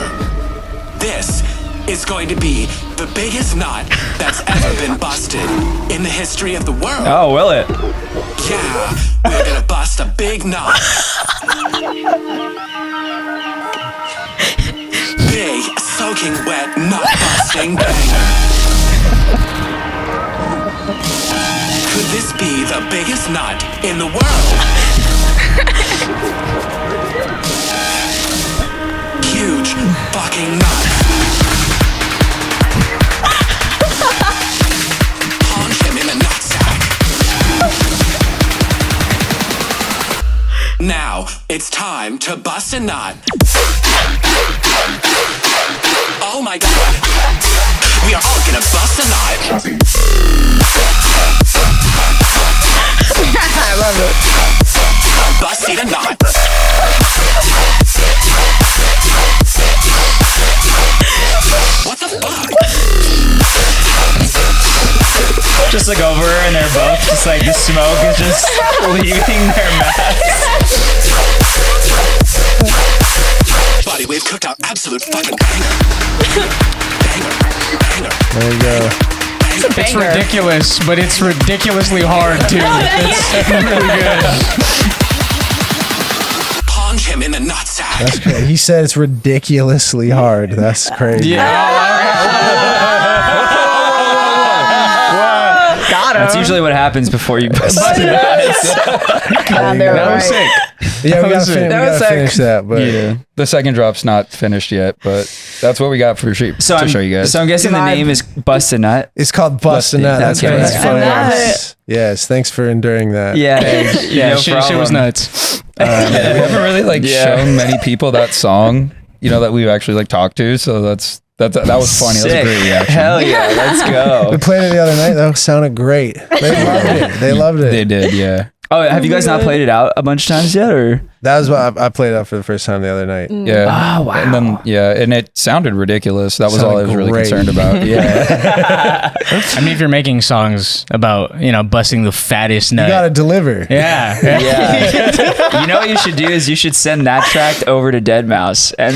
This is going to be the biggest nut that's ever been busted in the history of the world. Oh, will it? Yeah, we're gonna bust a big nut. Big, soaking wet, nut-busting banger. Could this be the biggest nut in the world? Huge fucking nut. Punch him in the nutsack. Now it's time to bust a nut. Oh my god. We are all gonna bust a nut. I love it. Busting a nut. What the fuck? Just look over and they're both just like the smoke is just leaving their masks. Buddy, we've cooked our absolute fucking banger. Banger. There you go. It's ridiculous, but it's ridiculously hard too. It's really good. Punch him in the nutsack. That's crazy. He said it's ridiculously hard. That's crazy. Got him. That's usually what happens before you bust it. That was sick. Yeah, we That was gotta, it. we gotta finish that. But Yeah, the second drop's not finished yet, but that's what we got for to show you guys. So I'm guessing the name is Bust a Nut. it's called Bustin' Nut. That's Okay. right. That's funny. Nut. Yes, thanks for enduring that. Yeah, Yeah, no shit was problem. nuts. we haven't really shown many people that song, that we've actually talked to. So that was funny. That was a Sick. great reaction. Hell yeah, let's We go. played it the other night. That sounded great. They loved it. They loved it. They did, yeah. Oh, have you guys not played it out a bunch of times yet, or? That was what I played out for the first time the other night. Yeah. Oh, wow. And then and it sounded ridiculous. That was all I was really Sounded concerned about. Yeah. I mean, if you're making songs about busting the fattest nut, You gotta deliver. yeah. Yeah. You know what you should do is you should send that track over to Deadmau5 and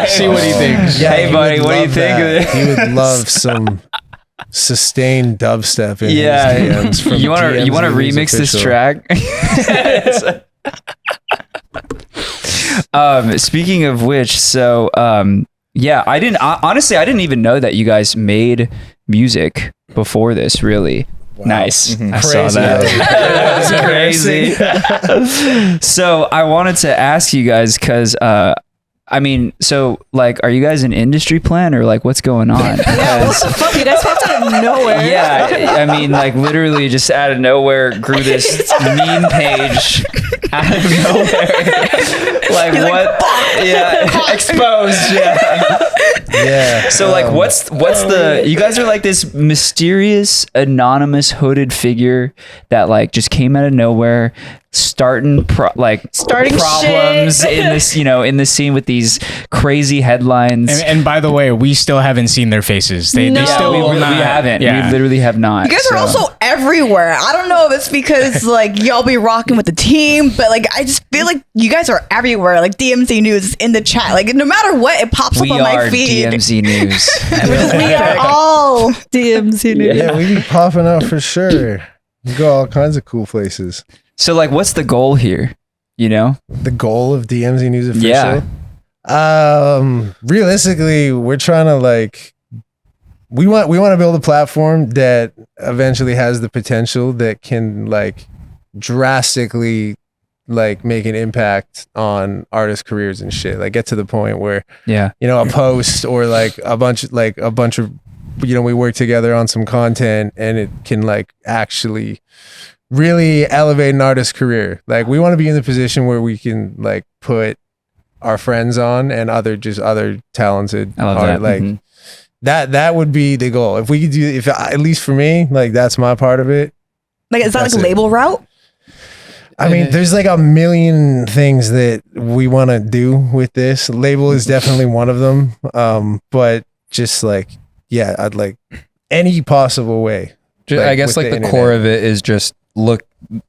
See what he thinks. Yeah, Hey, he buddy, would what do you love think of that. it? He would love some sustained dubstep in yeah. his DMs. From You want to DMZ remix this official. track? Speaking of which, so yeah, I didn't even know that you guys made music before this. Really. Nice. I saw that. That's crazy. So I wanted to ask you guys because are you guys an industry plan or what's going on? Because, What the fuck? You guys popped out of nowhere. yeah, I mean, literally just out of nowhere grew this meme page out of nowhere. What? Yeah, exposed. Yeah. Yeah. So what's the? You guys are this mysterious anonymous hooded figure that just came out of nowhere, starting problems shit. in this in the scene with these crazy headlines. And by the way, we still haven't seen their faces. They No. still we will not. haven't. Yeah. We literally have not. You guys are so. also everywhere. I don't know if it's because y'all be rocking with the team, but I just feel like you guys are everywhere. DMZ News is in the chat. No matter what, it pops We up on my are feed. DMZ News. We are all DMZ News. Yeah, we be popping out for sure. We go all kinds of cool places. So what's the goal here? The goal of DMZ News official. Yeah. Realistically, we're trying to we want to build a platform that eventually has the potential that can drastically make an impact on artists' careers and shit. Get to the point where Yeah. a post or a bunch of we work together on some content and it can actually really elevate an artist's career. We want to be in the position where we can put our friends on and other talented I love art. that. Mhm. That would be the goal. If we could do, at least for me, that's my part of it. Is that That's a it. label route? I mean, there's a million things that we want to do with this. Label is definitely one of them. But just I'd any possible way. I guess with the internet. core of it is just look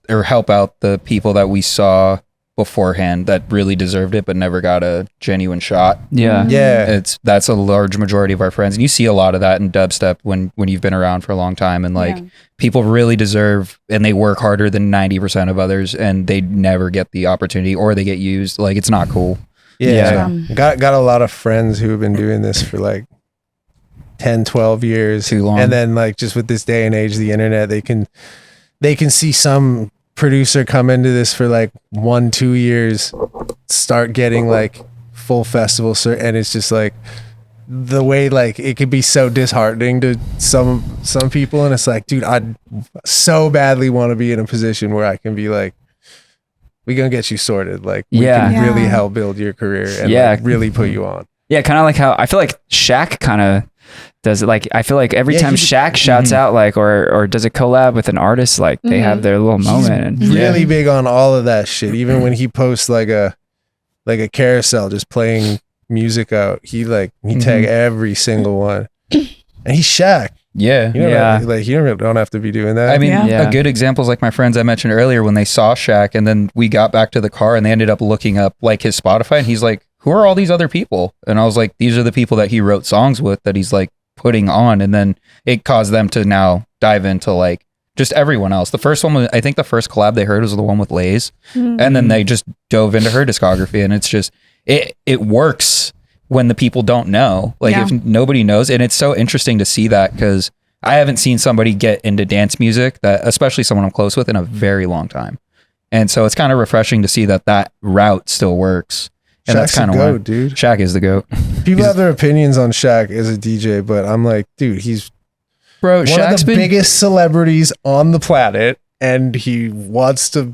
or help out the people that we saw beforehand that really deserved it but never got a genuine shot. Yeah. Yeah. That's a large majority of our friends, and you see a lot of that in dubstep when you've been around for a long time, and people really deserve and they work harder than 90% of others and they never get the opportunity or they get used. It's not cool. Yeah. Got a lot of friends who have been doing this for 10, 12 years. Too long. And then just with this day and age, the internet, they can see some producer come into this for like 1-2 years, start getting like full festival and it's just like the way like it could be so disheartening to some people, and it's like, dude, I so badly want to be in a position where I can be like, we're gonna get you sorted, like we can really help build your career and like, really put you on. Yeah, kind of like how I feel like Shaq kind of does it. Like I feel like every time Shaq shouts out like or does a collab with an artist, like they have their little moment. And really big on all of that shit. Even when he posts like a carousel just playing music out, he tag every single one, and he's Shaq. Yeah. Like you don't have to be doing that. I mean, a good example is like my friends I mentioned earlier when they saw Shaq, and then we got back to the car and they ended up looking up like his Spotify, and he's like, who are all these other people? And I was like, these are the people that he wrote songs with that he's like putting on. And then it caused them to now dive into like just everyone else. The first one was, I think the first collab they heard was the one with Lays. And then they just dove into her discography, and it's just, it works when the people don't know, like if nobody knows. And it's so interesting to see that, because I haven't seen somebody get into dance music, that especially someone I'm close with, in a very long time. And so it's kind of refreshing to see that route still works. And Shaq's that's kind of the GOAT, dude. Shaq is the GOAT. People have their opinions on Shaq as a DJ, but I'm like, dude, he's one of the biggest celebrities on the planet, and he wants to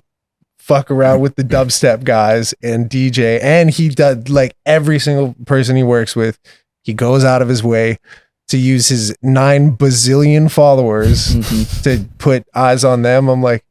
fuck around with the dubstep guys and DJ, and he does, like, every single person he works with, he goes out of his way to use his 9 bazillion followers to put eyes on them. I'm like,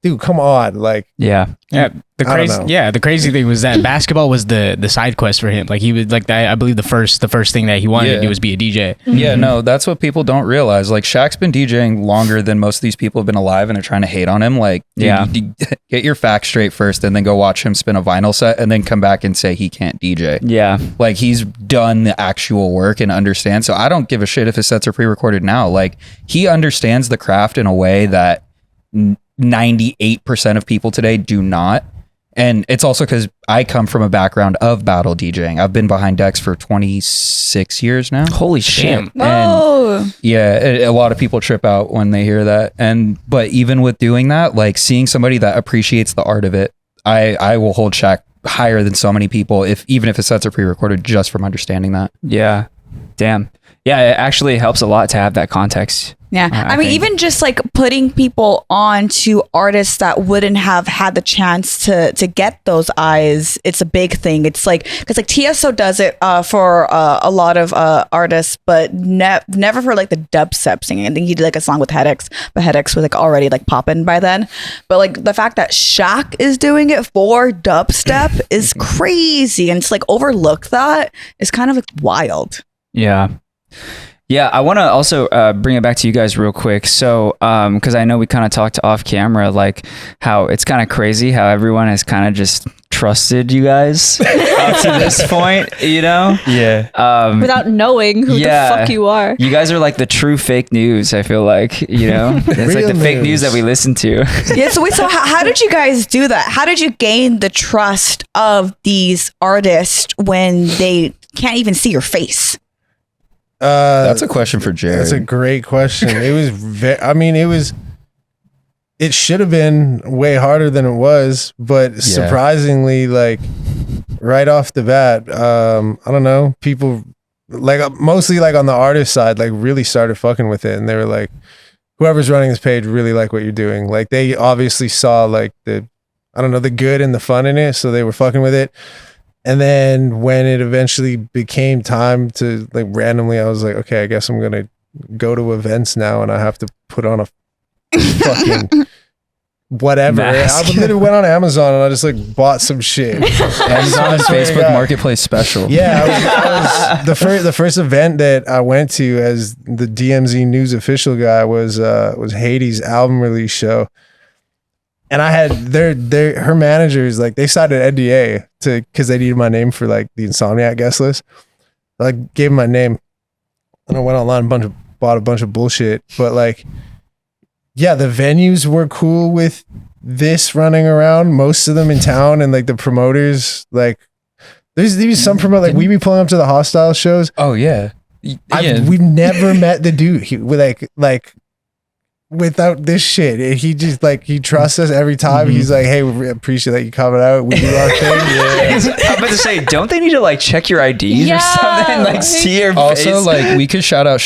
dude, come on. Like, the crazy thing was that basketball was the side quest for him. Like he was like, I believe the first thing that he wanted to do was be a DJ. Yeah, no, that's what people don't realize. Like Shaq's been DJing longer than most of these people have been alive, and are trying to hate on him. Like, dude, get your facts straight first, and then go watch him spin a vinyl set, and then come back and say he can't DJ. Yeah, like he's done the actual work and understands. So I don't give a shit if his sets are pre-recorded now. Like he understands the craft in a way that 98% of people today do not. And it's also because I come from a background of battle DJing. I've been behind decks for 26 years now. Holy shit. And a lot of people trip out when they hear that. But even with doing that, like seeing somebody that appreciates the art of it, I will hold Shaq higher than so many people, even if his sets are pre-recorded, just from understanding that. Yeah. Damn. Yeah, it actually helps a lot to have that context. Yeah. I mean, even just like putting people on to artists that wouldn't have had the chance to get those eyes, it's a big thing. It's like, because like TSO does it for a lot of artists, but never for like the dubstep singing. I think he did like a song with Headaches, but Headaches was like already like popping by then. But like the fact that Shaq is doing it for dubstep is crazy. And it's like overlook that is kind of like wild. Yeah. Yeah, I want to also bring it back to you guys real quick. So, because I know we kind of talked off camera, like how it's kind of crazy how everyone has kind of just trusted you guys up to this point, you know? Yeah. Without knowing who the fuck you are. You guys are like the true fake news, I feel like, you know? It's like the fake news that we listen to. Yeah, so how did you guys do that? How did you gain the trust of these artists when they can't even see your face? That's a question for Jared. That's a great question. It was it should have been way harder than it was, but surprisingly, like right off the bat, I don't know, people like mostly like on the artist side, like really started fucking with it, and they were like, whoever's running this page really like what you're doing. Like they obviously saw like the good and the fun in it, so they were fucking with it. And then when it eventually became time to like randomly, I was like, okay, I guess I'm going to go to events now, and I have to put on a fucking whatever. I literally went on Amazon and I just like bought some shit. Amazon's Facebook Marketplace special. Yeah. I was the first event that I went to as the DMZ news official guy was Haiti's album release show. And I had her managers, like they signed an NDA because they needed my name for like the Insomniac guest list. I like gave them my name, and I went online bought a bunch of bullshit. But like, yeah, the venues were cool with this running around. Most of them in town, and like the promoters, like there's some promoter like we be pulling up to the Hostile shows. Oh yeah, we never met the dude. He like. without this shit. And he just like, he trusts us every time. He's like, hey, we appreciate that you coming out. We do our thing. I'm about to say, don't they need to like check your IDs or something? Like see your Also, face? like we could shout out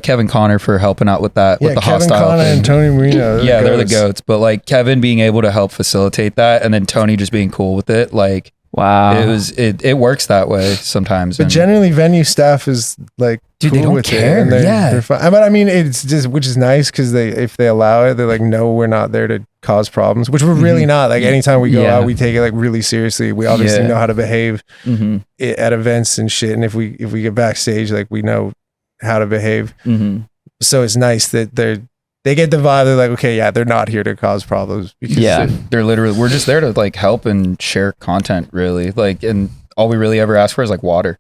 Kevin Connor for helping out with that, with the Kevin hostile Connor thing. and Tony Marino. Yeah, they're the goats. But like Kevin being able to help facilitate that, and then Tony just being cool with it, like wow, it works that way sometimes. But and- generally, venue staff is like, Dude, cool they don't with care. it, and Yeah. they're fine. But I mean, it's just, which is nice because if they allow it, they're like, no, we're not there to cause problems, which we're really not. Like anytime we go Yeah. out, we take it like really seriously. We obviously Yeah. know how to behave Mhm. at events and shit. And if we get backstage, like we know how to behave. Mhm. So it's nice that they get the vibe. They're like, okay, yeah, they're not here to cause problems. Because Yeah. They're literally, we're just there to like help and share content, really. Like, and all we really ever ask for is like water.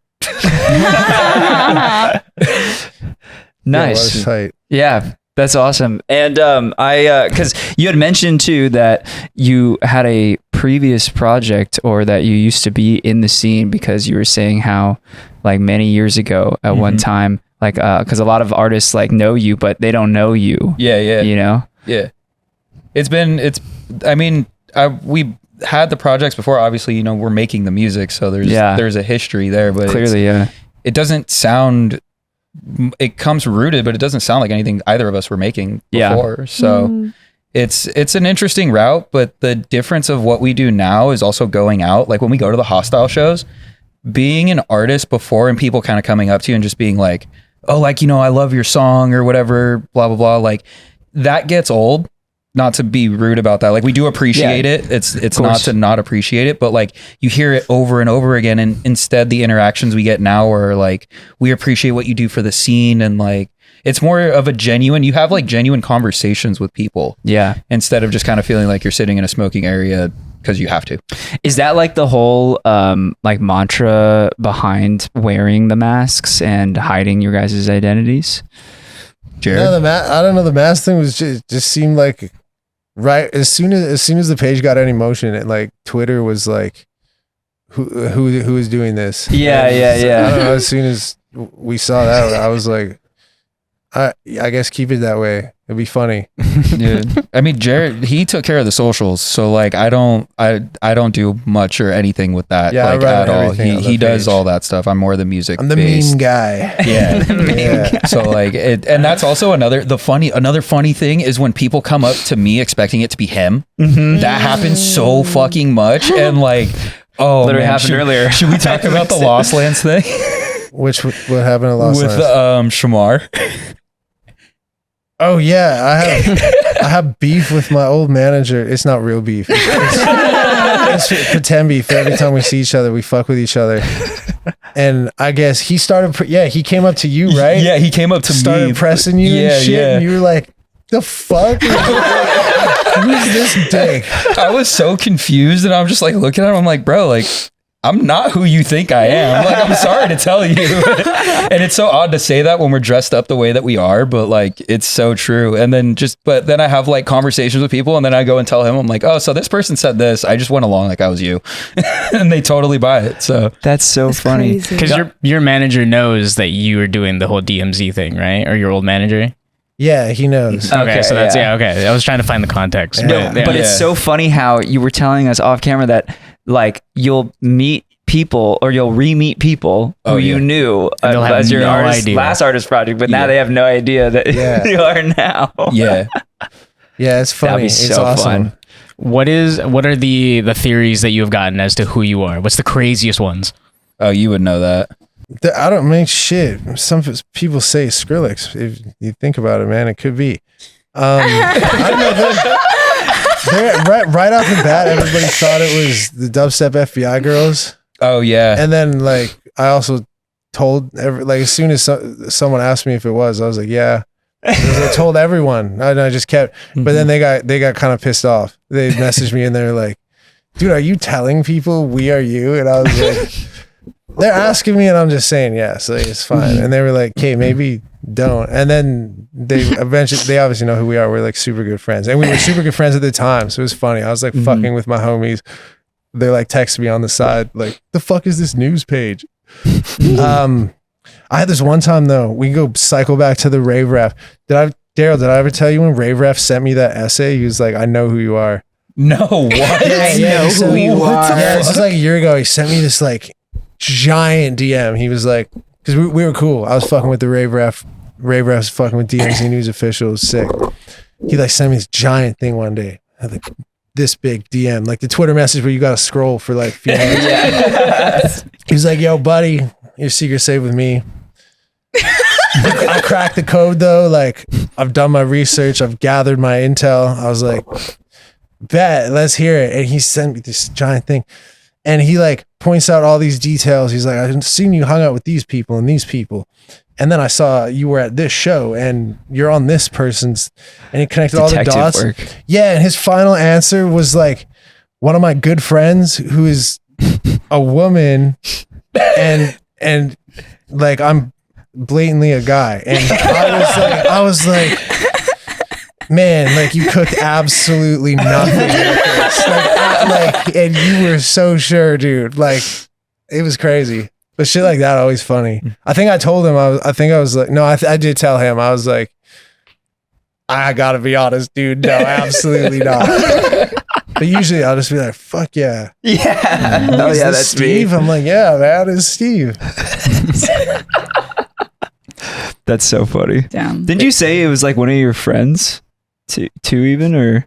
nice. water's tight. Yeah, that's awesome. And because you had mentioned too that you had a previous project, or that you used to be in the scene, because you were saying how like many years ago at one time, like because a lot of artists like know you, but they don't know you. Yeah. You know. Yeah. I mean, we had the projects before, obviously, you know, we're making the music, so there's a history there, but Clearly, yeah. it doesn't sound, it comes rooted, but it doesn't sound like anything either of us were making before. So it's an interesting route, but the difference of what we do now is also going out. Like when we go to the hostile shows, being an artist before and people kind of coming up to you and just being like, oh, like, you know, I love your song or whatever, blah, blah, blah. Like that gets old. Not to be rude about that. Like we do appreciate it. It's not to not appreciate it, but like you hear it over and over again. And instead the interactions we get now are like, we appreciate what you do for the scene. And like, it's more of a genuine, you have like genuine conversations with people. Yeah. Instead of just kind of feeling like you're sitting in a smoking area because you have to. Is that like the whole like mantra behind wearing the masks and hiding your guys' identities? Jared? No, I don't know. The mask thing was just seemed like right as soon as the page got any motion, and like Twitter was like, who is doing this? Yeah, And yeah, yeah. I don't know, as soon as we saw that, I was like, I guess keep it that way. It'd be funny. Yeah. I mean, Jared, he took care of the socials, so like I don't do much or anything with that, Yeah, I like run at all. everything on the He does page. all that stuff. I'm more the music. I'm the based. meme guy. Yeah. Yeah. So like and that's also another funny thing is when people come up to me expecting it to be him. That happens so fucking much, and like, oh, Literally man, happened earlier. Should we talk about the Lost Lands thing What happened to Lost with Lands? Shamar? Oh yeah, I have beef with my old manager. It's not real beef. It's pretend beef. Every time we see each other, we fuck with each other. And I guess he started. He came up to you, right? Yeah, he came up to started me, pressing you and shit. And you were like, "The fuck? Who's this dick?" I was so confused, and I'm just like looking at him. I'm like, bro, like, I'm not who you think I am. Like, I'm sorry to tell you. And it's so odd to say that when we're dressed up the way that we are, but like, it's so true. And then but then I have like conversations with people, and then I go and tell him, I'm like, oh, so this person said this. I just went along like I was you. And they totally buy it. So That's so funny. Because your manager knows that you were doing the whole DMZ thing, right? Or your old manager? Yeah, he knows. Okay, so that's yeah. okay. I was trying to find the context. Yeah. But, But it's so funny how you were telling us off camera that like you'll meet people or you'll re-meet people who you knew And they'll have as your no artist, idea. last artist project, but now they have no idea that you are now. yeah. Yeah, it's funny. That'd be It's so awesome. fun. what are the theories that you have gotten as to who you are? What's the craziest ones? Oh, you would know that. I don't make shit. Some people say Skrillex. If you think about it, man, it could be. I don't know. Right off the bat, everybody thought it was the dubstep FBI girls. Oh yeah. And then like I also told as soon as someone asked me if it was, I was like, yeah. I told everyone. I just kept. But then they got kind of pissed off. They messaged me and they're like, "Dude, are you telling people we are you?" And I was like, "They're asking me, and I'm just saying yes. Like, it's fine." And they were like, "Okay, maybe don't." And then they obviously know who we are. We're like super good friends, and we were super good friends at the time. So it was funny. I was like fucking with my homies. They're like texting me on the side, like, "The fuck is this news page?" I had this one time though. We can go cycle back to the Rave Ref. Did Daryl, did I ever tell you when Rave Ref sent me that essay? He was like, I know who you are. No, what? I know who you are. Yeah, this was like a year ago. He sent me this like giant DM. He was like, because we were cool. I was fucking with the Rave Ref. Rave Ref's fucking with DMZ News Official. It was sick. He like sent me this giant thing one day. I had like this big DM, like the Twitter message where you got to scroll for like a few minutes. He was like, yo, buddy, your secret's safe with me. I cracked the code though. Like, I've done my research. I've gathered my intel. I was like, bet, let's hear it. And he sent me this giant thing. And he like points out all these details. He's like, I've seen you hung out with these people and these people. And then I saw you were at this show and you're on this person's, and he connected all the dots. Work. Yeah. And his final answer was like, one of my good friends who is a woman and like, I'm blatantly a guy. And I was like, man, like you cooked absolutely nothing with this. Like, and you were so sure, dude. Like, it was crazy. But shit like that always funny. I think I told him I was like, no, I did tell him. I was like, I gotta be honest, dude. No, absolutely not. But usually I'll just be like, fuck yeah. Yeah. Oh yeah, that's Steve. me. I'm like, yeah, man, it's Steve. That's so funny. Damn. Didn't you say it was like one of your friends too even, or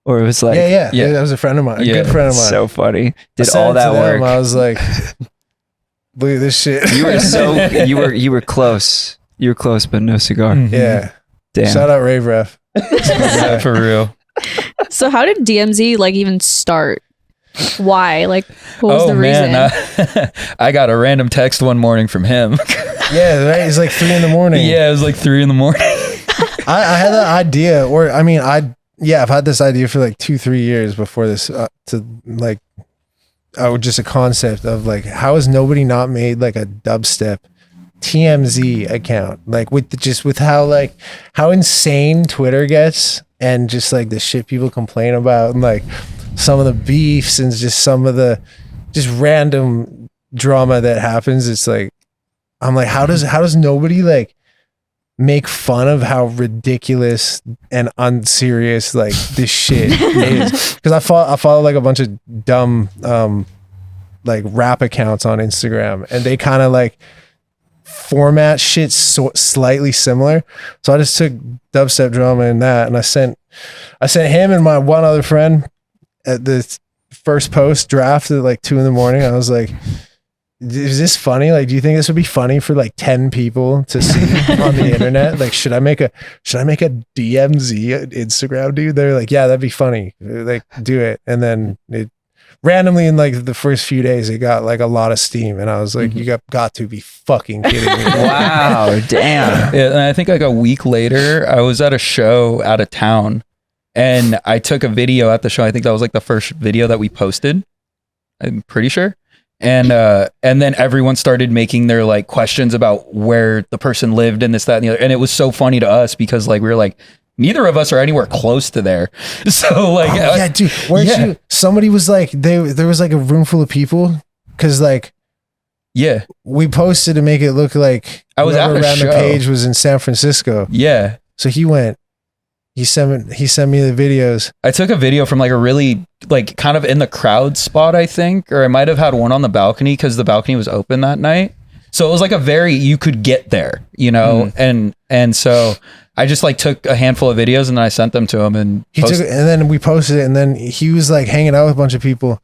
it was like yeah, that was a friend of mine, a good friend of mine. So funny. Did I all that to them, work. I was like, look at this shit. You were you were close. You were close, but no cigar. Yeah. Damn. Shout out Rave Ref. Yeah, for real. So how did DMZ like even start? Why? Like, what was the reason? I got a random text one morning from him. Yeah, right. It's like 3 a.m. Yeah, it was like 3 a.m. I had that idea, or I mean, I've had this idea for like 2-3 years before this to like, just a concept of like, how has nobody not made like a dubstep TMZ account? Like with how insane Twitter gets, and just like the shit people complain about, and like some of the beefs and just some of the just random drama that happens. It's like, I'm like, how does nobody like make fun of how ridiculous and unserious like this shit is? Because I follow like a bunch of dumb like rap accounts on Instagram, and they kind of like format shit slightly similar. So I just took dubstep drama and that, and I sent him and my one other friend at the first post draft at like 2 a.m. I was like, is this funny? Like, do you think this would be funny for like 10 people to see on the internet? Like, should I make a DMZ Instagram, dude? They're like, yeah, that'd be funny. Like, do it. And then it randomly in like the first few days, it got like a lot of steam. And I was like, you got to be fucking kidding me. Wow, damn. Yeah, and I think like a week later, I was at a show out of town, and I took a video at the show. I think that was like the first video that we posted. I'm pretty sure. And then everyone started making their like questions about where the person lived and this, that, and the other. And it was so funny to us because like, we were like, neither of us are anywhere close to there. So like, yeah, dude, weren't you? Somebody was like, there was like a room full of people. Cause like, yeah, we posted to make it look like I was at around the the page was in San Francisco. Yeah. So he sent me the videos. I took a video from like a really like kind of in the crowd spot, I think, or I might have had one on the balcony because the balcony was open that night. So it was like you could get there, you know, and so I just like took a handful of videos and then I sent them to him, and then we posted it, and then he was like hanging out with a bunch of people,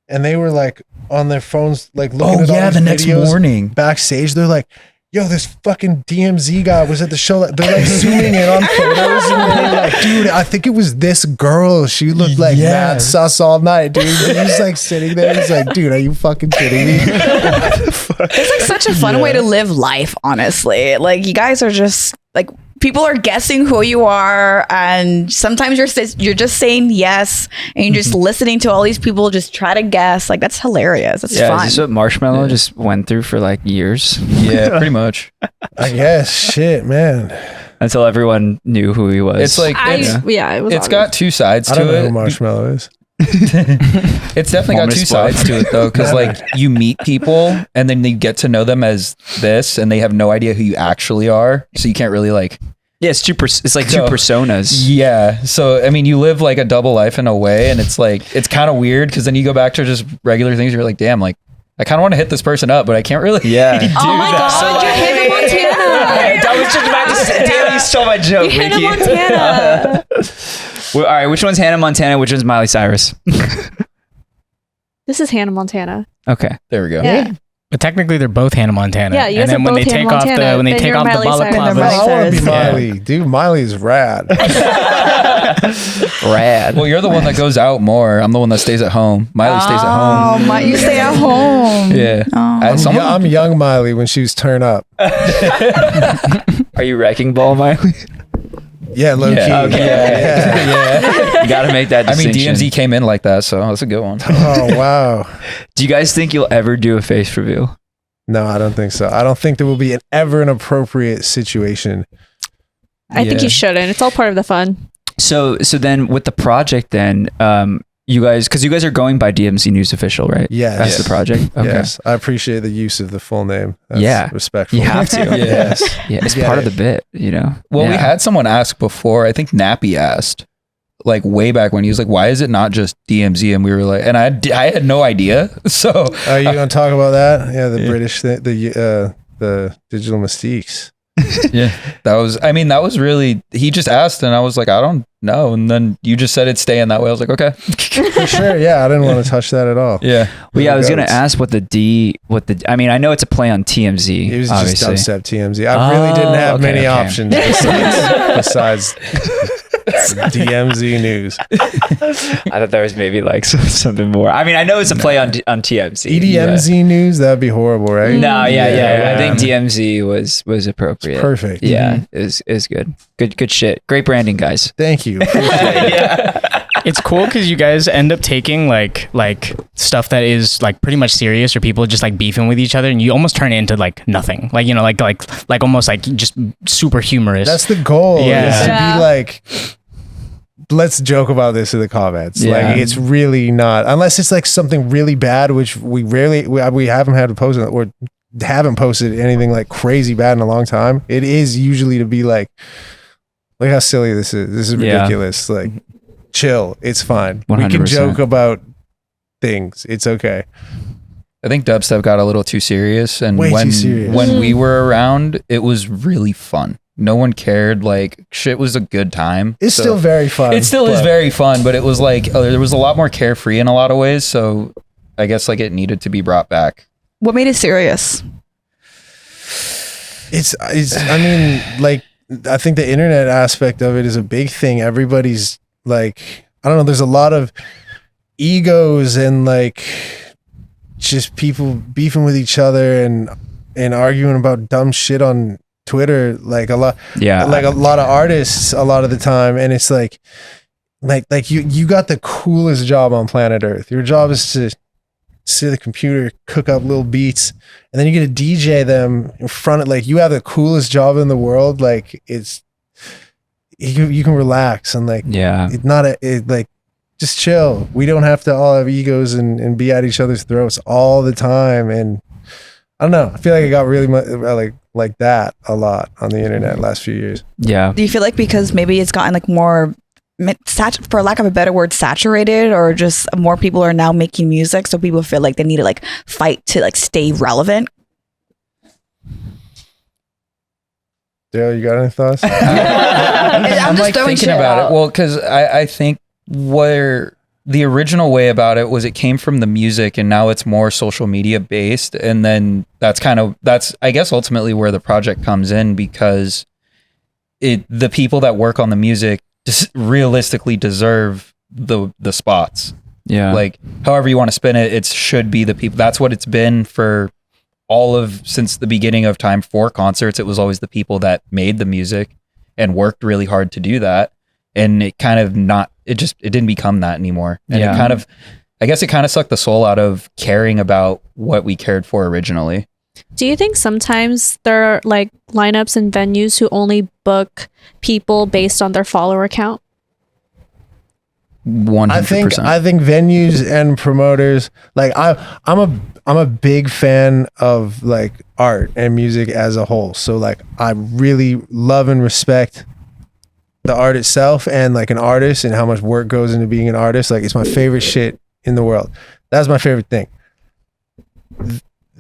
and they were like on their phones like looking at all these the next videos morning backstage. They're like, yo, this fucking DMZ guy was at the show. They're like zooming in on photos, and they're like, dude, I think it was this girl. She looked like mad sus all night, dude. And he's like sitting there. He's like, dude, are you fucking kidding me? It's like such a fun way to live life, honestly. Like, you guys are just like, people are guessing who you are, and sometimes you're just saying yes, and you're just listening to all these people just try to guess. Like, that's hilarious. That's fun. Is this what Marshmallow just went through for like years? Yeah, pretty much. I guess. Shit, man. Until everyone knew who he was. It's like, it was it's got two sides to it. I don't know who Marshmallow is. It's definitely got two sides to it though, because like you meet people and then you get to know them as this, and they have no idea who you actually are, so you can't really like Yeah, it's like two personas. Yeah. So I mean, you live like a double life in a way, and it's like it's kind of weird because then you go back to just regular things. You're like, damn, like I kind of want to hit this person up, but I can't really. Yeah. do Oh my that. god, you hit him Montana. I was just about to say, damn, you stole my joke, You hit him Mickie. Montana. Well, all right, which one's Hannah Montana? Which one's Miley Cyrus? This is Hannah Montana. Okay. There we go. Yeah. But technically, they're both Hannah Montana. Yeah, you and guys then are when they both take Hannah off Montana, when they then take you're off the Miley Cyrus. balaclavas. Miley I want to Cyrus. be Miley. Dude, Miley's rad. Rad. Well, you're the one that goes out more. I'm the one that stays at home. Miley stays at Oh, home. you stay at home. Yeah. Oh. Someone- I'm young Miley when she was turn up. Are you wrecking ball, Miley? Yeah, low key. Okay. Yeah. You got to make that I mean, distinction. DMZ came in like that, so that's a good one. Oh, wow. Do you guys think you'll ever do a face reveal? No, I don't think so. I don't think there will be ever an appropriate situation. I think Yeah. you shouldn't. It's all part of the fun. So then with the project, then you guys, because you guys are going by DMZ News Official, right? Yes. That's the project. Okay. Yes. I appreciate the use of the full name. That's Yeah. respectful. You have to. Yes. Yeah, it's Get part it. of the bit, you know. Well, we Yeah. had someone ask before. I think Nappy asked, like way back when he was like, "Why is it not just DMZ?" And we were like, and I had no idea. So Are you going to talk about that? Yeah, the British thing, the digital mystiques. yeah, that was really. He just asked, and I was like, I don't know. And then you just said it's staying that way. I was like, okay, For sure. Yeah, I didn't want to touch that at all. yeah. Well, yeah, I was There going to goes. ask I mean, I know it's a play on TMZ. It was obviously. just dubstep TMZ. I really didn't have okay, many okay. options besides DMZ News. I thought there was maybe like something more. I mean, I know it's a play on TMZ. EDMZ News? That'd be horrible, right? No, yeah. Yeah. I think DMZ was appropriate. It's perfect. Yeah, is good. Good shit. Great branding, guys. Thank you. It's cool because you guys end up taking like stuff that is like pretty much serious or people just like beefing with each other, and you almost turn it into like nothing, like you know, like almost like just super humorous. That's the goal. Yeah. Is to Yeah. be like, let's joke about this in the comments. Yeah. Like it's really not, unless it's like something really bad, which we haven't had to post or haven't posted anything like crazy bad in a long time. It is usually to be like, look how silly this is. This is Yeah. ridiculous. Like, chill. It's fine. We 100%. can joke about things. It's okay. I think dubstep got a little too serious, and Way too when serious. when we were around, it was really fun. No one cared. Like shit was a good time. It's So- still very fun. It still is but very fun, but it was like there was a lot more carefree in a lot of ways. So I guess like it needed to be brought back. What made it serious? It's I mean, like, I think the internet aspect of it is a big thing. Everybody's like, I don't know, there's a lot of egos and like just people beefing with each other and arguing about dumb shit on Twitter, like a lot of artists a lot of the time. And it's like you got the coolest job on planet Earth. Your job is to sit at the computer, cook up little beats, and then you get to DJ them in front of, like, you have the coolest job in the world. Like, it's you can relax and like, Yeah. it's not like, just chill. We don't have to all have egos and be at each other's throats all the time. And I don't know, I feel like I got really much like that a lot on the internet last few years. Yeah. Do you feel like because maybe it's gotten like more, for lack of a better word, saturated, or just more people are now making music, so people feel like they need to like fight to like stay relevant? Dale, you got any thoughts? I'm just like throwing thinking shit about out. it. Well, because I think where the original way about it was it came from the music, and now it's more social media based. And then that's I guess ultimately where the project comes in, because the people that work on the music just realistically deserve the spots. Yeah. Like however you want to spin it, it should be the people. That's what it's been for since the beginning of time for concerts. It was always the people that made the music and worked really hard to do that. And it kind of it didn't become that anymore. And Yeah. I guess it kind of sucked the soul out of caring about what we cared for originally. Do you think sometimes there are like lineups and venues who only book people based on their follower count? 100%. I think venues and promoters, like I'm a big fan of like art and music as a whole. So like I really love and respect the art itself and like an artist and how much work goes into being an artist, like it's my favorite shit in the world. That's my favorite thing.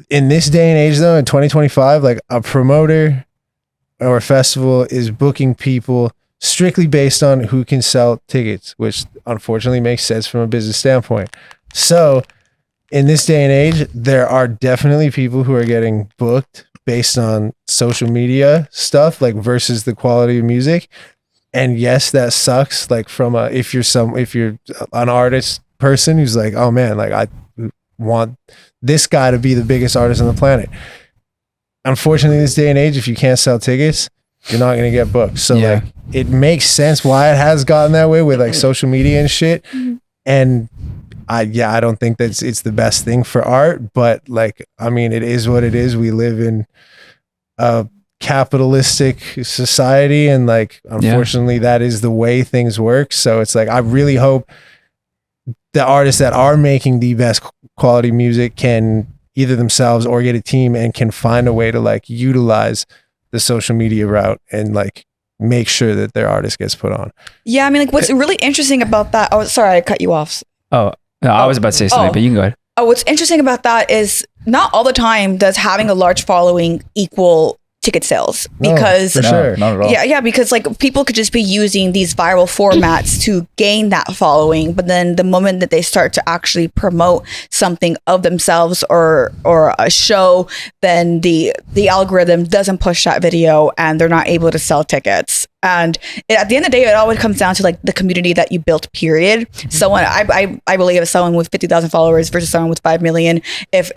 In this day and age though, in 2025, like a promoter or a festival is booking people strictly based on who can sell tickets, which unfortunately makes sense from a business standpoint. So in this day and age, there are definitely people who are getting booked based on social media stuff, like versus the quality of music. And yes, that sucks. Like from if you're an artist person who's like, oh man, like I want this guy to be the biggest artist on the planet. Unfortunately, in this day and age, if you can't sell tickets, you're not going to get booked. So like it makes sense why it has gotten that way with like social media and shit. And I don't think that it's the best thing for art, but like, I mean, it is what it is. We live in a capitalistic society and like, unfortunately that is the way things work. So it's like, I really hope the artists that are making the best quality music can either themselves or get a team and can find a way to like utilize the social media route and like make sure that their artist gets put on. Yeah, I mean, like what's really interesting about that. Oh, sorry, I cut you off. Oh, no, I was about to say something, but you can go ahead. Oh, what's interesting about that is not all the time does having a large following equal ticket sales, because for sure. Not at all. yeah, because like people could just be using these viral formats to gain that following, but then the moment that they start to actually promote something of themselves or a show, then the algorithm doesn't push that video and they're not able to sell tickets. And at the end of the day, it always comes down to like the community that you built, period. Someone, I believe if someone with 50,000 followers versus someone with 5 million, if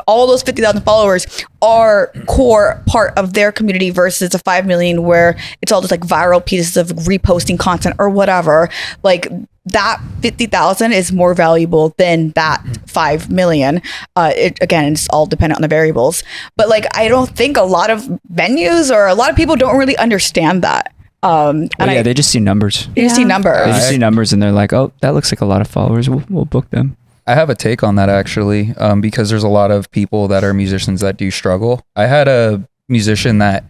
all those 50,000 followers are core part of their community versus the 5 million where it's all just like viral pieces of reposting content or whatever, like that 50,000 is more valuable than that 5 million. Again, it's all dependent on the variables, but like, I don't think a lot of venues or a lot of people don't really understand that. They just see numbers. They just see numbers. They just see numbers and they're like, oh, that looks like a lot of followers. We'll book them. I have a take on that actually, because there's a lot of people that are musicians that do struggle. I had a musician that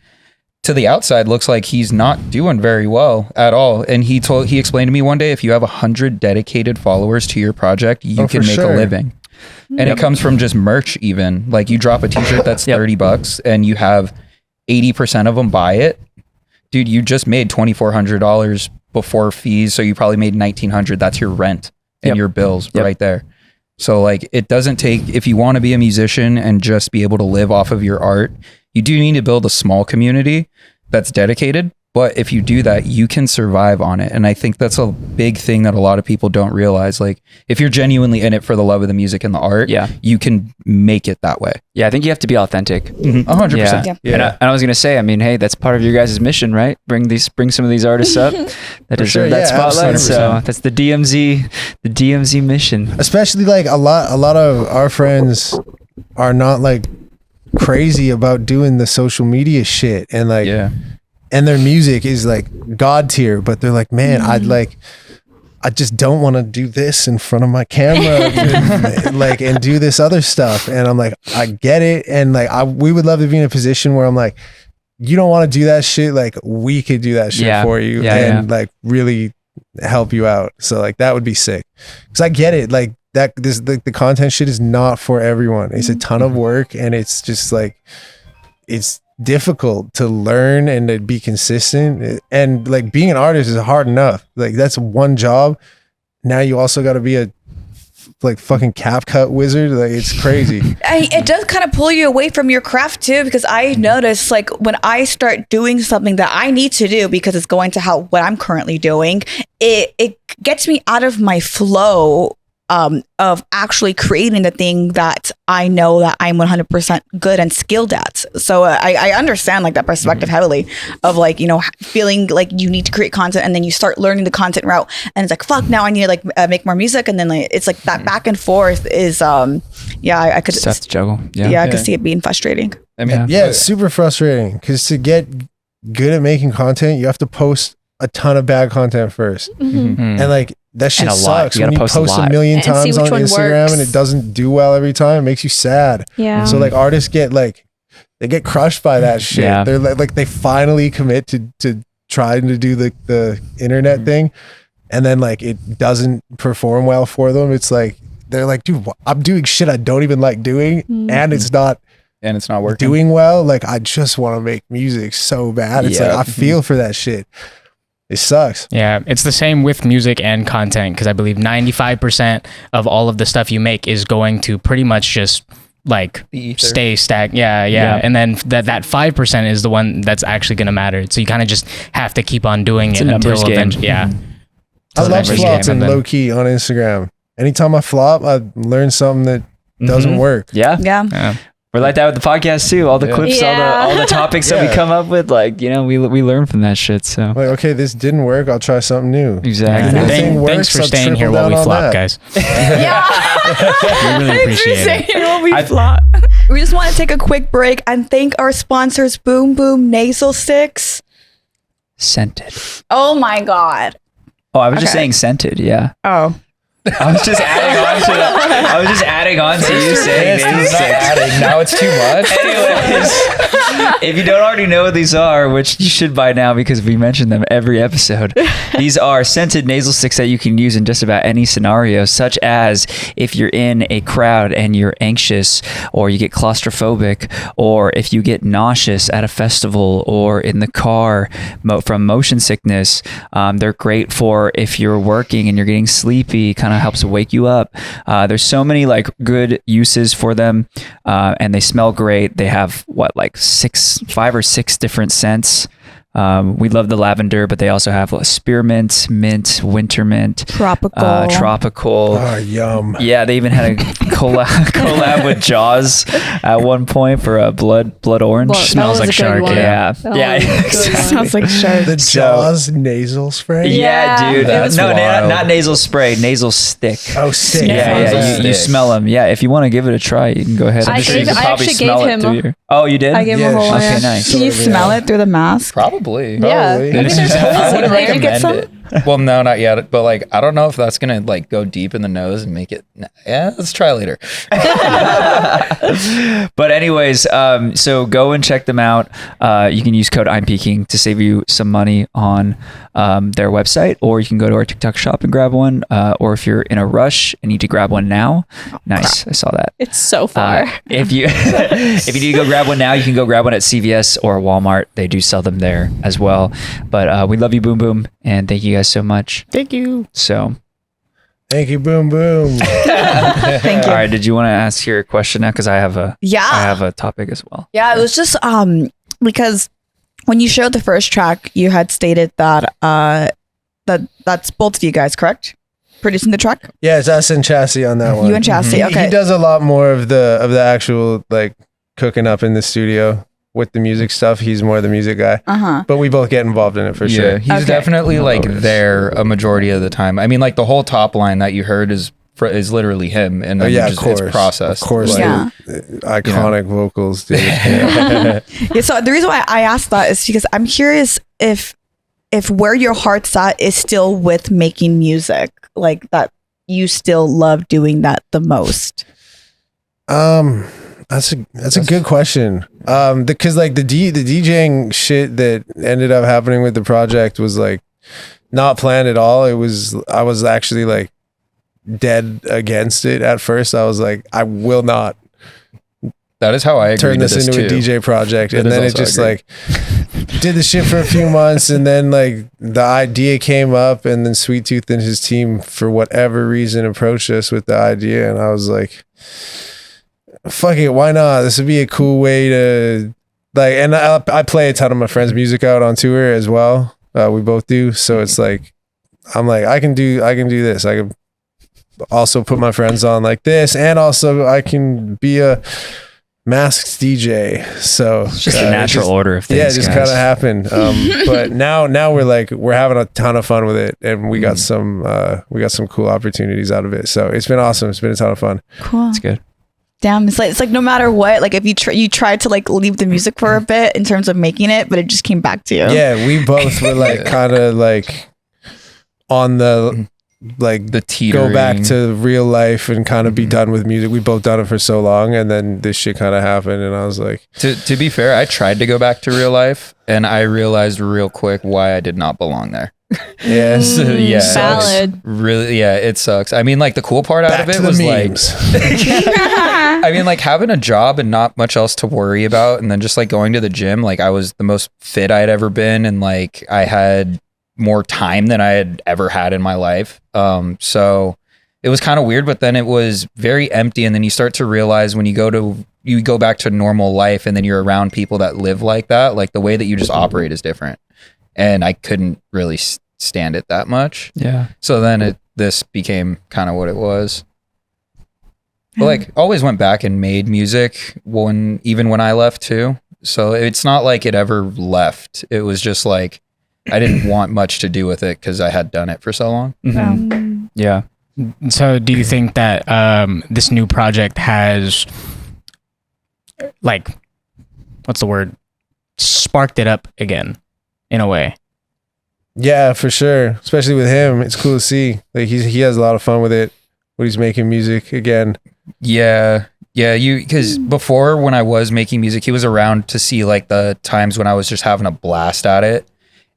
to the outside looks like he's not doing very well at all. And he explained to me one day, if you have 100 dedicated followers to your project, you can make a living. And it comes from just merch even. Like you drop a t-shirt that's $30 and you have 80% of them buy it. Dude, you just made $2,400 before fees. So you probably made $1,900. That's your rent and your bills right there. So like it doesn't take, if you want to be a musician and just be able to live off of your art, you do need to build a small community that's dedicated. But if you do that, you can survive on it. And I think that's a big thing that a lot of people don't realize. Like if you're genuinely in it for the love of the music and the art, you can make it that way. Yeah, I think you have to be authentic. 100%. Yeah. And I was going to say, I mean, hey, that's part of your guys' mission, right? Bring some of these artists up that deserve that spotlight. 100%. So that's the DMZ mission. Especially like a lot of our friends are not like crazy about doing the social media shit and like and their music is like god tier, but they're like, man, I just don't want to do this in front of my camera and do this other stuff. And I'm like, I get it. And like, we would love to be in a position where I'm like, you don't want to do that shit. Like we could do that shit for you and like really help you out. So like, that would be sick. Cause I get it. Like the content shit is not for everyone. It's a ton of work and it's just like, it's difficult to learn and to be consistent, and like being an artist is hard enough. Like that's one job. Now you also got to be a like fucking cap cut wizard. Like it's crazy. It does kind of pull you away from your craft too, because I notice like when I start doing something that I need to do because it's going to help what I'm currently doing, it gets me out of my flow of actually creating the thing that I know that I'm 100% good and skilled at. So I understand like that perspective heavily of like, you know, feeling like you need to create content and then you start learning the content route and it's like, fuck, now I need to like make more music. And then like, it's like that back and forth is, I could just juggle. I could see it being frustrating. I mean, it's super frustrating because to get good at making content, you have to post a ton of bad content first. And like, that shit sucks when you post a million times on Instagram and it doesn't do well every time. It makes you sad. Yeah. So like artists get like, they get crushed by that shit. They're like they finally commit to trying to do the internet thing, and then like it doesn't perform well for them. It's like they're like, dude, I'm doing shit I don't even like doing, and it's not working. doing well. Like I just want to make music so bad. It's like I feel for that shit. It sucks. Yeah, it's the same with music and content, because I believe 95% of all of the stuff you make is going to pretty much just like stay stagnant. Yeah. And then that 5% is the one that's actually going to matter. So you kind of just have to keep on doing it until eventually. Yeah. I love flopping low key on Instagram. Anytime I flop, I learn something that doesn't work. Yeah. We're like that with the podcast too. All the clips, all the topics that we come up with, like, you know, we learn from that shit. So like, okay, this didn't work. I'll try something new. Exactly. Thanks for staying here while we flop, guys. Yeah. We really appreciate it. Flop. We just want to take a quick break and thank our sponsors, Boom Boom Nasal Sticks. Scented. Oh my God. Oh, I was just saying scented. Yeah. Oh. I was just adding on to you saying nasal sticks. Now it's too much. Anyways, if you don't already know what these are, which you should by now because we mention them every episode, these are scented nasal sticks that you can use in just about any scenario, such as if you're in a crowd and you're anxious, or you get claustrophobic, or if you get nauseous at a festival or in the car from motion sickness. They're great for if you're working and you're getting sleepy, kind of helps wake you up. There's so many like good uses for them, and they smell great. They have like 5 or 6 different scents. We love the lavender, but they also have spearmint, mint, winter mint, tropical. Oh, yum. Yeah, they even had a collab with Jaws at one point for a blood orange. Well, Smells like shark. Yeah. Sounds like shark. The Jaws nasal spray. Yeah, dude. That's No, wild. not nasal spray, nasal stick. Oh, stick. Yeah, you smell them. Yeah, if you want to give it a try, you can go ahead. I actually gave him a- Oh, you did? I gave him a whole Okay, one. nice. Can you smell it through the mask? Probably. Yeah. Probably. I mean, there's holes I in would there. You get recommend some. it. Well, no, not yet. But like, I don't know if that's gonna like go deep in the nose and make it. Yeah, let's try later. But anyways, so go and check them out. You can use code I'm Peaking to save you some money on their website, or you can go to our TikTok shop and grab one. Or if you're in a rush and need to grab one now, nice. I saw that. It's so far. If you need to go grab one now, you can go grab one at CVS or Walmart. They do sell them there as well. But we love you, Boom Boom, and thank you guys so much. Thank you. So, Thank you, Boom Boom. Thank you. all right, did you want to ask your question now? Because I have a topic as well. Yeah, it was just because when you showed the first track, you had stated that that's both of you guys, correct? Producing the track? Yeah, it's us and Chassi on that one. You and Chassi, okay. He does a lot more of the actual like cooking up in the studio with the music stuff. He's more the music guy. But we both get involved in it for sure. He's definitely like there a majority of the time. I mean, like the whole top line that you heard is literally him, and then of course, it's processed. Of course, Yeah. iconic vocals, dude. Yeah, so the reason why I asked that is because I'm curious if where your heart's at is still with making music, like that you still love doing that the most. That's a good question. Because like the DJing shit that ended up happening with the project was like not planned at all. I was actually like dead against it at first. I was like, I will not. That is how I turn this into a DJ project, and then it just like did the shit for a few months, and then like the idea came up, and then Sweet Tooth and his team for whatever reason approached us with the idea, and I was like, fuck it, why not? This would be a cool way to like, and I play a ton of my friends' music out on tour as well. We both do, so it's like I'm like I can do this. I can also put my friends on like this, and also I can be a masked DJ. So It's just a natural order of things. Yeah, it just kind of happened. But now we're having a ton of fun with it, and we got some cool opportunities out of it. So it's been awesome. It's been a ton of fun. Cool. It's good. Damn, it's like no matter what, like if you tried to like leave the music for a bit in terms of making it, but it just came back to you. Yeah, we both were like kind of like on the like The go back teetering. to real life and kind of be done with music. We both done it for so long, and then this shit kind of happened, and I was like, To be fair, I tried to go back to real life, and I realized real quick why I did not belong there. yeah, So, yeah, it Valid. sucks. Really, yeah, it sucks. I mean, like the cool part out back of it to the was memes. I mean, like having a job and not much else to worry about, and then just like going to the gym. Like I was the most fit I'd ever been, and like I had more time than I had ever had in my life. So it was kind of weird, but then it was very empty. And then you start to realize when you go back to normal life, and then you're around people that live like that, like the way that you just operate is different. And I couldn't really stand it that much. Yeah. So then this became kind of what it was. But like always went back and made music even when I left too. So it's not like it ever left. It was just like I didn't want much to do with it because I had done it for so long. Mm-hmm. Yeah. So do you think that this new project has, like, what's the word? Sparked it up again in a way? Yeah, for sure. Especially with him, it's cool to see. Like he has a lot of fun with it when he's making music again. Yeah. Yeah. Because before when I was making music, he was around to see like the times when I was just having a blast at it.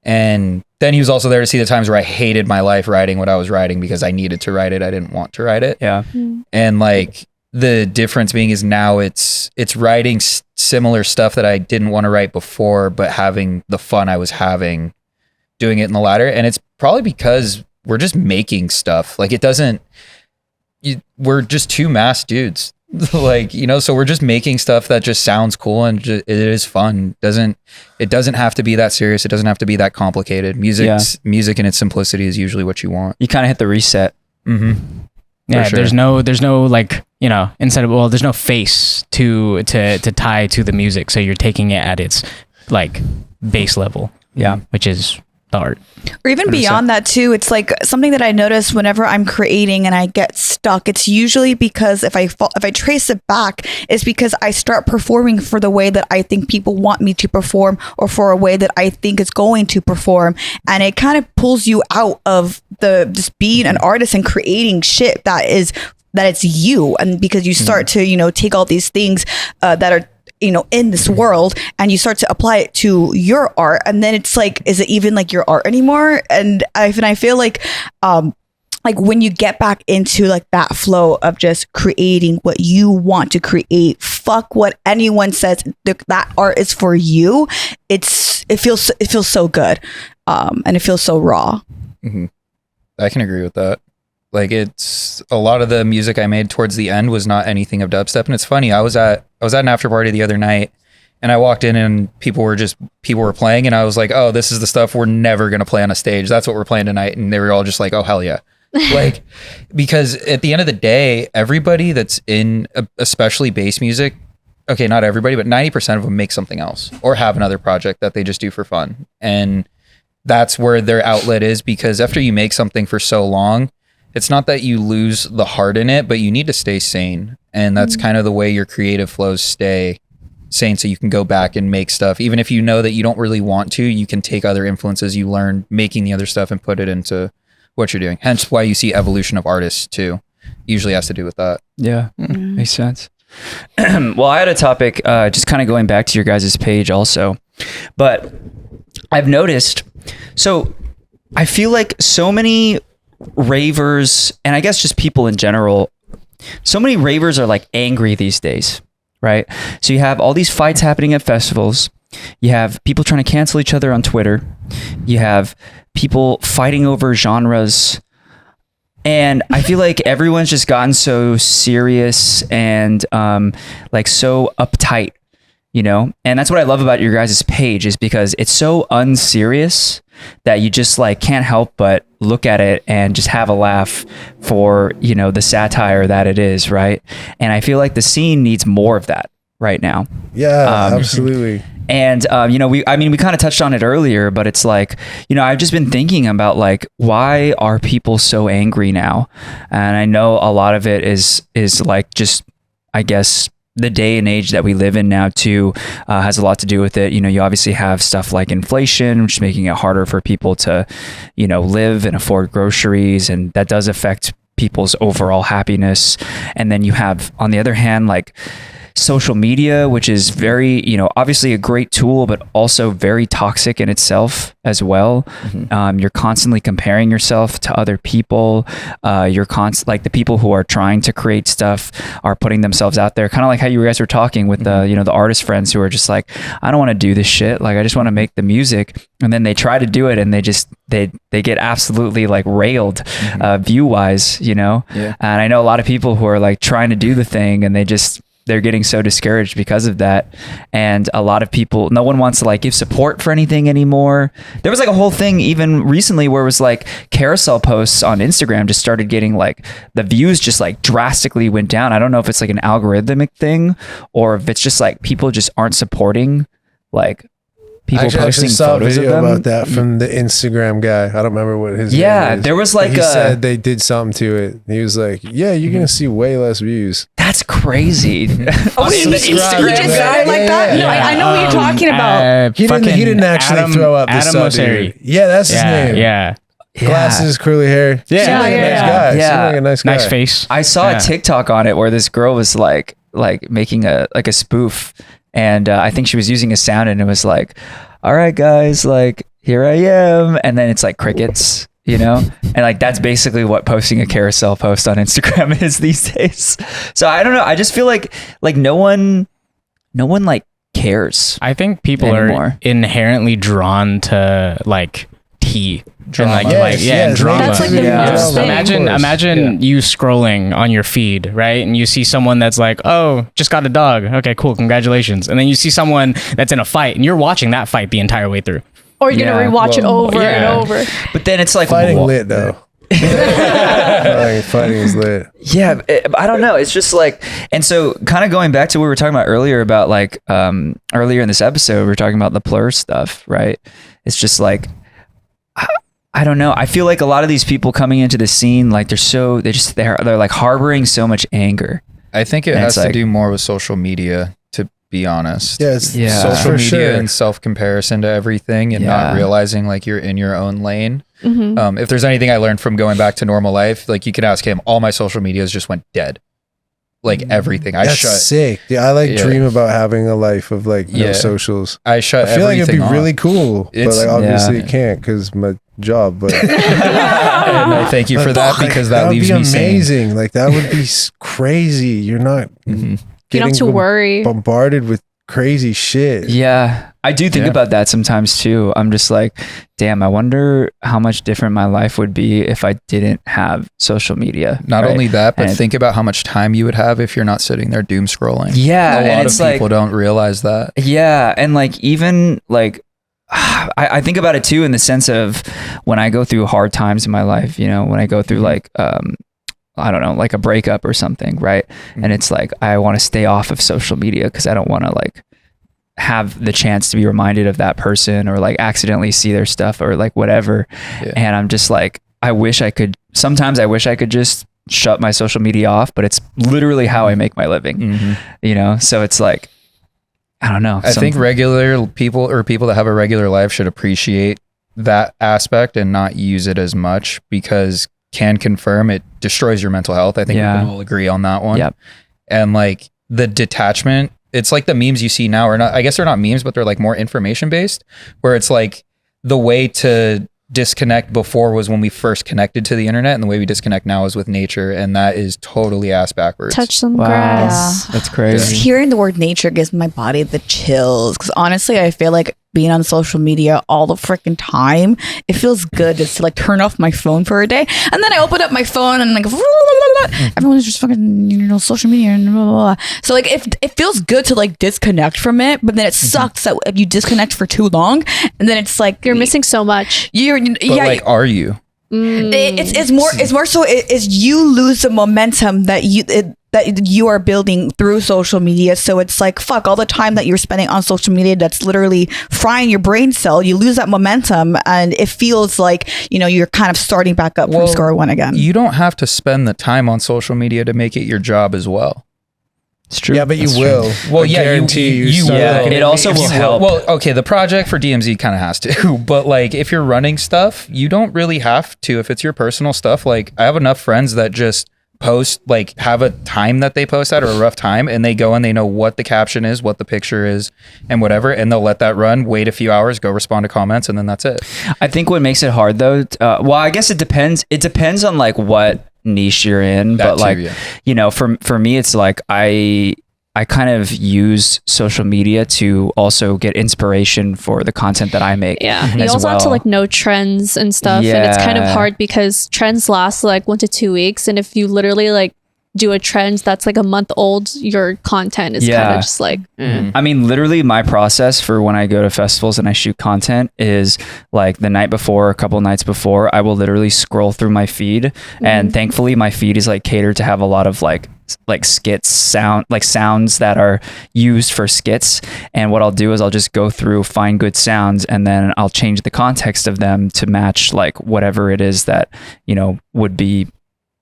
And then he was also there to see the times where I hated my life writing what I was writing because I needed to write it. I didn't want to write it. Yeah. And like the difference being is now it's writing similar stuff that I didn't want to write before, but having the fun I was having doing it in the latter. And it's probably because we're just making stuff. Like we're just two masked dudes. Like, you know, so we're just making stuff that just sounds cool and it is fun. It doesn't have to be that serious. It doesn't have to be that complicated. Music in its simplicity is usually what you want. You kind of hit the reset. Mm-hmm. Yeah, sure. there's no like, you know, there's no face to tie to the music. So you're taking it at its like base level. Yeah. Which is the art. Or even 100%. beyond that too, it's like something that I notice whenever I'm creating and I get stuck. It's usually because if I trace it back, it's because I start performing for the way that I think people want me to perform, or for a way that I think is going to perform, and it kind of pulls you out of the just being an artist and creating shit that it's you, and because you start to take all these things that are in this world, and you start to apply it to your art, and then it's like, is it even like your art anymore? And I feel like when you get back into like that flow of just creating what you want to create, fuck what anyone says, that art is for you. It feels so good, and it feels so raw. Mm-hmm. I can agree with that. Like, it's a lot of the music I made towards the end was not anything of dubstep. And it's funny, I was at an after party the other night, and I walked in and people were playing, and I was like, oh, this is the stuff we're never going to play on a stage. That's what we're playing tonight. And they were all just like, oh, hell yeah. Like, because at the end of the day, everybody that's in especially bass music, okay, not everybody, but 90% of them make something else or have another project that they just do for fun. And that's where their outlet is, because after you make something for so long, it's not that you lose the heart in it, but you need to stay sane. And that's kind of the way your creative flows stay sane, so you can go back and make stuff. Even if you know that you don't really want to, you can take other influences you learn making the other stuff and put it into what you're doing. Hence why you see evolution of artists too. Usually has to do with that. Yeah, makes sense. Well, I had a topic, just kind of going back to your guys' page also. But I've noticed, so I feel like so many ravers, and I guess just people in general, so many ravers are like angry these days, right? So you have all these fights happening at festivals. You have people trying to cancel each other on Twitter. You have people fighting over genres. And I feel like everyone's just gotten so serious and like so uptight, And that's what I love about your guys' page, is because it's so unserious that you just like can't help but look at it and just have a laugh for, the satire that it is, right? And I feel like the scene needs more of that right now. Yeah, absolutely. And, we kind of touched on it earlier, but it's like, I've just been thinking about like, why are people so angry now? And I know a lot of it is like, just, I guess, the day and age that we live in now too has a lot to do with it. You know, you obviously have stuff like inflation, which is making it harder for people to, you know, live and afford groceries, and that does affect people's overall happiness. And then you have, on the other hand, like social media, which is very, you know, obviously a great tool, but also very toxic in itself as well. You're constantly comparing yourself to other people. You're like the people who are trying to create stuff are putting themselves out there, kind of like how you guys were talking with the, you know, the artist friends who are just like, I don't want to do this shit. Like, I just want to make the music. And then they try to do it and they get absolutely like railed view wise, you know? And I know a lot of people who are like trying to do the thing and they're getting so discouraged because of that. And a lot of people, no one wants to like give support for anything anymore. There was like a whole thing even recently where it was like carousel posts on Instagram just started getting like, the views just like drastically went down. I don't know if it's like an algorithmic thing or if it's just like people just aren't supporting like people posting saw photos a video of them. about that from the Instagram guy. I don't remember what his name is. There was like he said they did something to it. He was like, yeah, you're gonna see way less views. That's crazy. Oh, wait, you just said it like that? No, I know what you're talking about. He didn't actually throw up this dude. Yeah, that's his name. Yeah. Glasses, curly hair. Yeah. Seemed like a nice guy. Seemed like a nice guy. Nice face. I saw a TikTok on it where this girl was like making a spoof, and I think she was using a sound, and it was like, all right guys, like here I am, and then it's like crickets, you know, and like that's basically what posting a carousel post on Instagram is these days. So I don't know, I just feel like no one like cares. I think people are inherently drawn to like tea. Drama. And drama. That's like the most thing. Imagine you scrolling on your feed, right? And you see someone that's like, oh, just got a dog. Okay, cool. Congratulations. And then you see someone that's in a fight and you're watching that fight the entire way through. Or you're going to rewatch it over and over. But then it's like fighting lit though. Fighting is lit. Yeah, I don't know. It's just like, and so kind of going back to what we were talking about earlier about like earlier in this episode, we were talking about the PLUR stuff, right? It's just like, I don't know. I feel like a lot of these people coming into the scene, like they're like harboring so much anger. I think it has to do more with social media, to be honest. Yeah, social media and self-comparison to everything and not realizing like you're in your own lane. If there's anything I learned from going back to normal life, like you can ask him, all my social medias just went dead. Like everything. That's sick. Yeah, I dream about having a life of like no socials. I feel like it'd be really cool, but like obviously it can't because my job. But and I thank you for that because that leaves me amazing. sane. Like that would be crazy. You're not you don't have to worry, bombarded with crazy shit. Yeah, I do think about that sometimes too. I'm just like, damn, I wonder how much different my life would be if I didn't have social media. Not only that, but think about how much time you would have if you're not sitting there doom scrolling. Yeah, a lot of people don't realize that. Yeah, and like even like I think about it too in the sense of when I go through hard times in my life, you know, when I go through like I don't know, like a breakup or something, right? And it's like I want to stay off of social media because I don't want to like have the chance to be reminded of that person or like accidentally see their stuff or like whatever. And I'm just like, sometimes I wish I could just shut my social media off, but it's literally how I make my living, you know? So it's like, I don't know. I think regular people or people that have a regular life should appreciate that aspect and not use it as much because can confirm it destroys your mental health. I think we can all agree on that one. Yep. And like the detachment, it's like the memes you see now are not, I guess they're not memes, but they're like more information based, where it's like the way to disconnect before was when we first connected to the internet, and the way we disconnect now is with nature, and that is totally ass backwards. Touch some grass. That's crazy. Just hearing the word nature gives my body the chills, because honestly I feel like being on social media all the freaking time, it feels good just to like turn off my phone for a day, and then I open up my phone and like everyone's just fucking, you know, social media and blah, blah, blah. So like if it feels good to like disconnect from it, but then it sucks that if you disconnect for too long and then it's like you're missing so much. Like, are you? It's more so you lose the momentum that you are building through social media. So it's like, fuck, all the time that you're spending on social media that's literally frying your brain cell, you lose that momentum and it feels like, you know, you're kind of starting back up from square one again. You don't have to spend the time on social media to make it your job as well. It's true. Yeah, but you will. Well, I yeah, guarantee you. you start will. looking It at also if will you help. Well, okay, the project for DMZ kind of has to, but like if you're running stuff, you don't really have to. If it's your personal stuff, like I have enough friends that just post, like have a time that they post at or a rough time, and they go and they know what the caption is, what the picture is, and whatever, and they'll let that run, wait a few hours, go respond to comments, and then that's it. I think what makes it hard though, well, I guess it depends. It depends on like what niche you're in, That but too, like, yeah. you know, for me, it's like I kind of use social media to also get inspiration for the content that I make. Yeah. You as also have to well. like know trends and stuff. And it's kind of Yeah. hard because trends last like 1 to 2 weeks. And if you literally like do a trend that's like a month old, your content is kind Yeah. of just like, I mean, literally my process for when I go to festivals and I shoot content is like the night before, a couple nights before, I will literally scroll through my feed. And thankfully my feed is like catered to have a lot of like skits sounds that are used for skits. And what I'll do is I'll just go through, find good sounds, and then I'll change the context of them to match like whatever it is that, you know, would be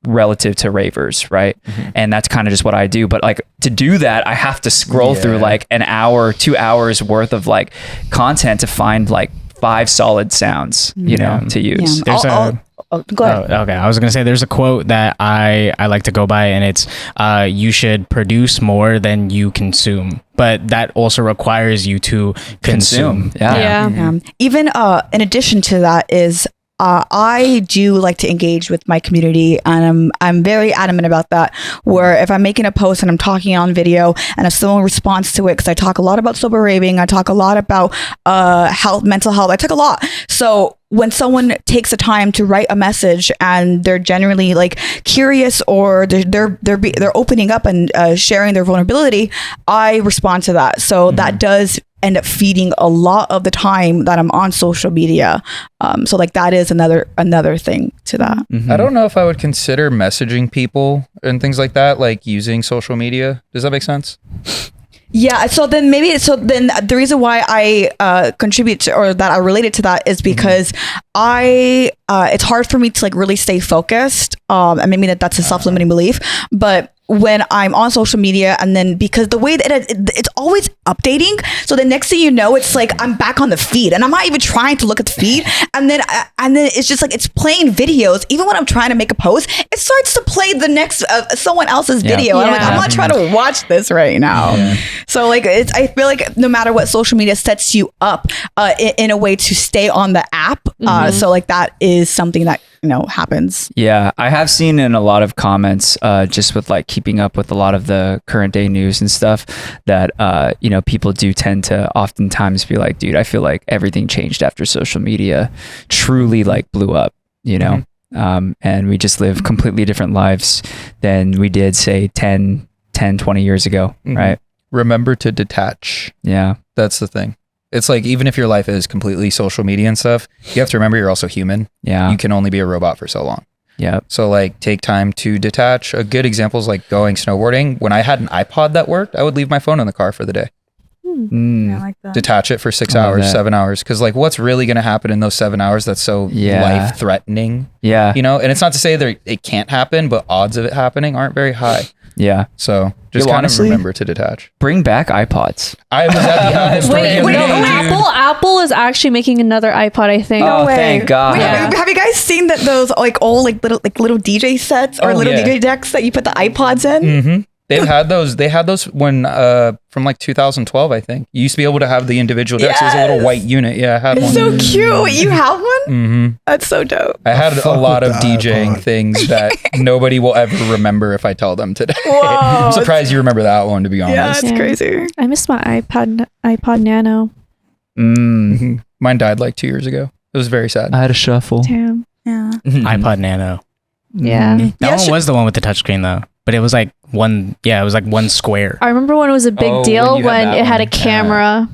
relative to ravers, right? And that's kind of just what I do. But like to do that, I have to scroll through like an hour, 2 hours worth of like content to find like 5 solid sounds, you know, to use. There's go ahead. okay, I was gonna say there's a quote that I like to go by, and it's you should produce more than you consume, but that also requires you to consume. yeah. Even in addition to that is I do like to engage with my community, and I'm very adamant about that. Where if I'm making a post and I'm talking on video, and if someone responds to it, because I talk a lot about sober raving, I talk a lot about health, mental health, I talk a lot. So when someone takes the time to write a message and they're generally like curious, or they're opening up and sharing their vulnerability, I respond to that. So that does end up feeding a lot of the time that I'm on social media. So like that is another thing to that. I don't know if I would consider messaging people and things like that, like using social media. Does that make sense? Yeah. So then the reason why I contribute to, or that I related to that is because it's hard for me to like really stay focused. And maybe that's a self-limiting belief, but when I'm on social media, and then because the way that it's always updating, so the next thing you know, it's like I'm back on the feed, and I'm not even trying to look at the feed, and then it's just like it's playing videos. Even when I'm trying to make a post, it starts to play the next someone else's video. And I'm like, I'm not trying to watch this right now. So like I feel like no matter what, social media sets you up in a way to stay on the app. So like that is something that happens. Yeah, I have seen in a lot of comments, just with like keeping up with a lot of the current day news and stuff, that people do tend to oftentimes be like, dude, I feel like everything changed after social media truly like blew up, and we just live completely different lives than we did say 10, 20 years ago, right? Remember to detach. Yeah. That's the thing. It's like, even if your life is completely social media and stuff, you have to remember you're also human. Yeah. You can only be a robot for so long. Yeah. So like take time to detach. A good example is like going snowboarding. When I had an iPod that worked, I would leave my phone in the car for the day. I like that. Detach it for 6 I love hours, that. 7 hours. Cause like what's really going to happen in those 7 hours that's so life threatening, Yeah. and it's not to say that it can't happen, but odds of it happening aren't very high. Yeah. So just Yo, kind honestly, of remember to detach. Bring back iPods. I was at the Wait, Apple is actually making another iPod, I think. Oh, thank God. Wait, Yeah. have you guys seen those like old little DJ sets or little yeah. DJ decks that you put the iPods in? They've had those. They had those when from like 2012, I think. You used to be able to have the individual decks. It was a little white unit. Yeah, I had It's one. so cute. You have one? That's so dope. I had a fuck lot with of the DJing iPod. things that nobody will ever remember if I tell them today. Whoa. I'm surprised you remember that one, to be Yeah, honest. it's crazy. I miss my iPod Nano. Mine died like 2 years ago. It was very sad. I had a shuffle. Damn. Yeah. iPod Nano. Yeah. That one was the one with the touchscreen though, but it was like one. Yeah, it was like one square. I remember when it was a big Oh, deal when you had when that it had a one. camera.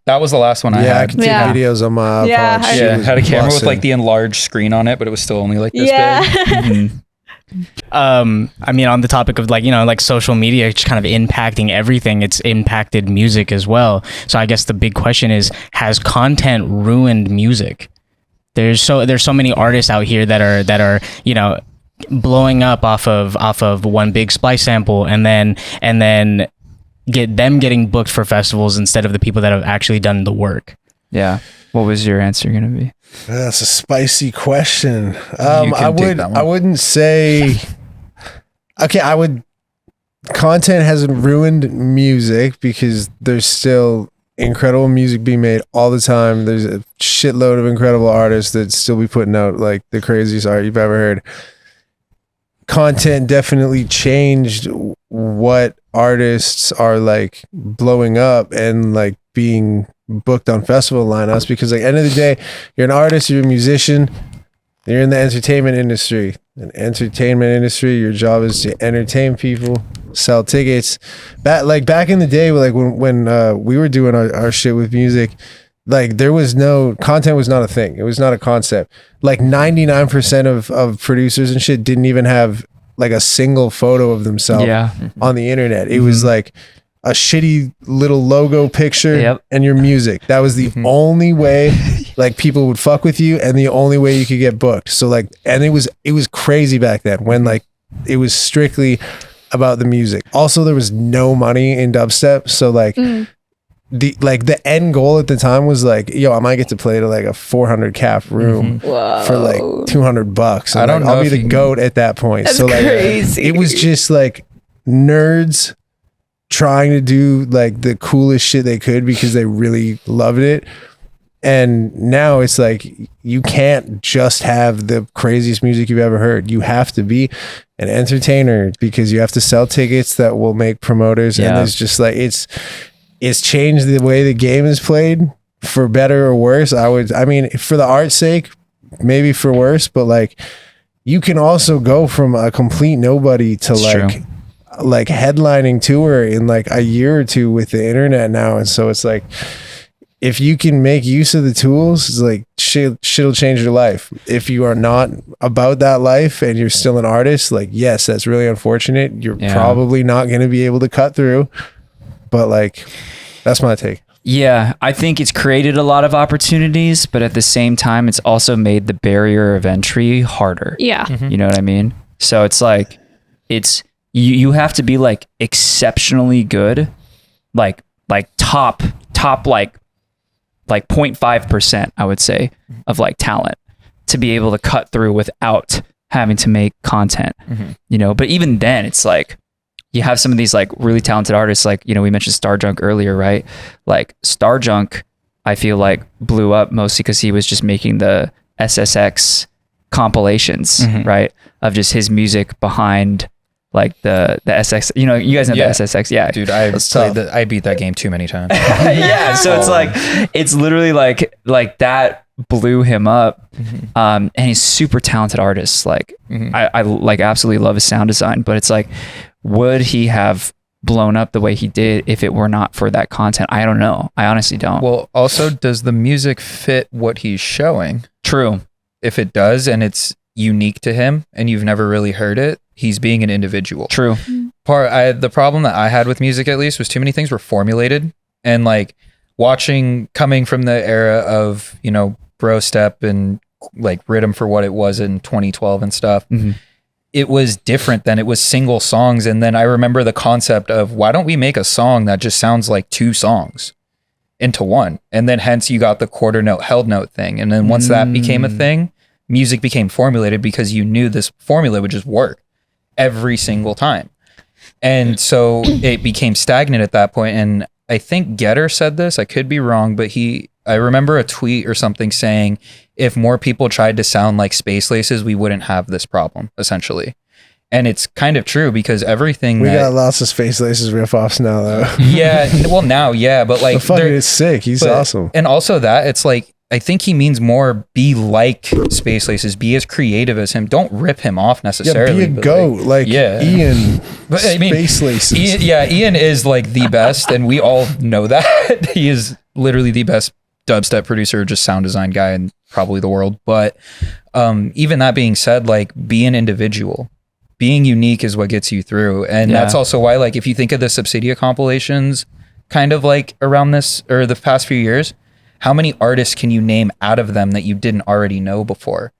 That was the last one I Yeah, I had. can take Yeah. videos on my iPod. Yeah, Shit Yeah, was had a camera with busting. like the enlarged screen on it, but it was still only like this Yeah. big. I mean, on the topic of like social media just kind of impacting everything, it's impacted music as well. So I guess the big question is, has content ruined music? There's so many artists out here that are blowing up off of one big splice sample, and then getting booked for festivals instead of the people that have actually done the work. Yeah. What was your answer going to be? That's a spicy question. I wouldn't say. Okay, content hasn't ruined music because there's still incredible music being made all the time. There's a shitload of incredible artists that still be putting out like the craziest art you've ever heard. Content definitely changed what artists are like blowing up and like being booked on festival lineups, because like end of the day, you're an artist, you're a musician, you're in the entertainment industry. Your job is to entertain people, sell tickets. Back in the day, like when we were doing our shit with music, like there was no content, was not a thing. It was not a concept. Like 99% of producers and shit didn't even have like a single photo of themselves on the internet. It was like a shitty little logo picture and your music. That was the only way like people would fuck with you, and the only way you could get booked. So like, and it was crazy back then when like it was strictly about the music. Also, there was no money in dubstep, so like the end goal at the time was like, yo, I might get to play to like a 400 cap room for like $200. I don't know. I'll be the goat at that point. That's so like crazy. it was just like nerds trying to do like the coolest shit they could because they really loved it. And now it's like you can't just have the craziest music you've ever heard. You have to be an entertainer because you have to sell tickets that will make promoters. And it's just like it's changed the way the game is played for better or worse. I mean, for the art's sake, maybe for worse, but like you can also go from a complete nobody to like headlining tour in like a year or two with the internet now. And so it's like, if you can make use of the tools, it's like shit'll change your life. If you are not about that life and you're still an artist, like, yes, that's really unfortunate. You're probably not going to be able to cut through, but like, that's my take. Yeah, I think it's created a lot of opportunities, but at the same time, it's also made the barrier of entry harder. Yeah. You know what I mean? So it's like, you have to be like exceptionally good, like top like 0.5%, I would say, of like talent to be able to cut through without having to make content, you know? But even then it's like, you have some of these like really talented artists, like, you know, we mentioned Starjunk earlier, right? Like Starjunk, I feel like blew up mostly because he was just making the SSX compilations, right? Of just his music behind like the SX, you know, you guys know the SSX, dude. I beat that game too many times. So it's like, it's literally like that blew him up, and he's super talented artist. Like I like absolutely love his sound design, but it's like, would he have blown up the way he did if it were not for that content? I don't know. I honestly don't. Well, also, does the music fit what he's showing? True. If it does, and it's unique to him, and you've never really heard it, he's being an individual. True. The problem that I had with music, at least, was too many things were formulated, and like coming from the era of, you know, bro step and like rhythm for what it was in 2012 and stuff. It was different then. It was single songs. And then I remember the concept of, why don't we make a song that just sounds like two songs into one? And then hence you got the quarter note, held note thing. And then once that became a thing, music became formulated because you knew this formula would just work every single time. And so it became stagnant at that point. And I think Getter said this, I could be wrong, but I remember a tweet or something saying, if more people tried to sound like Space Laces, we wouldn't have this problem, essentially. And it's kind of true, because everything we got lots of Space Laces riff-offs now, though. But like, it's sick. He's awesome. And also that it's like, I think he means more be like Space Laces, be as creative as him. Don't rip him off necessarily. Yeah, be a goat, like Ian. But I mean, Space Laces. Ian is like the best, and we all know that. He is literally the best dubstep producer, just sound design guy in probably the world. But even that being said, like, be an individual. Being unique is what gets you through. And that's also why, like, if you think of the Subsidia compilations kind of like around this or the past few years, how many artists can you name out of them that you didn't already know before?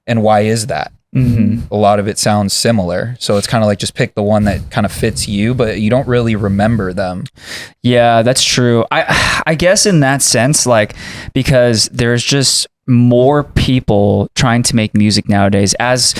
And why is that? A lot of it sounds similar. So it's kind of like just pick the one that kind of fits you, but you don't really remember them. Yeah, that's true. I guess in that sense, like, because there's just more people trying to make music nowadays, as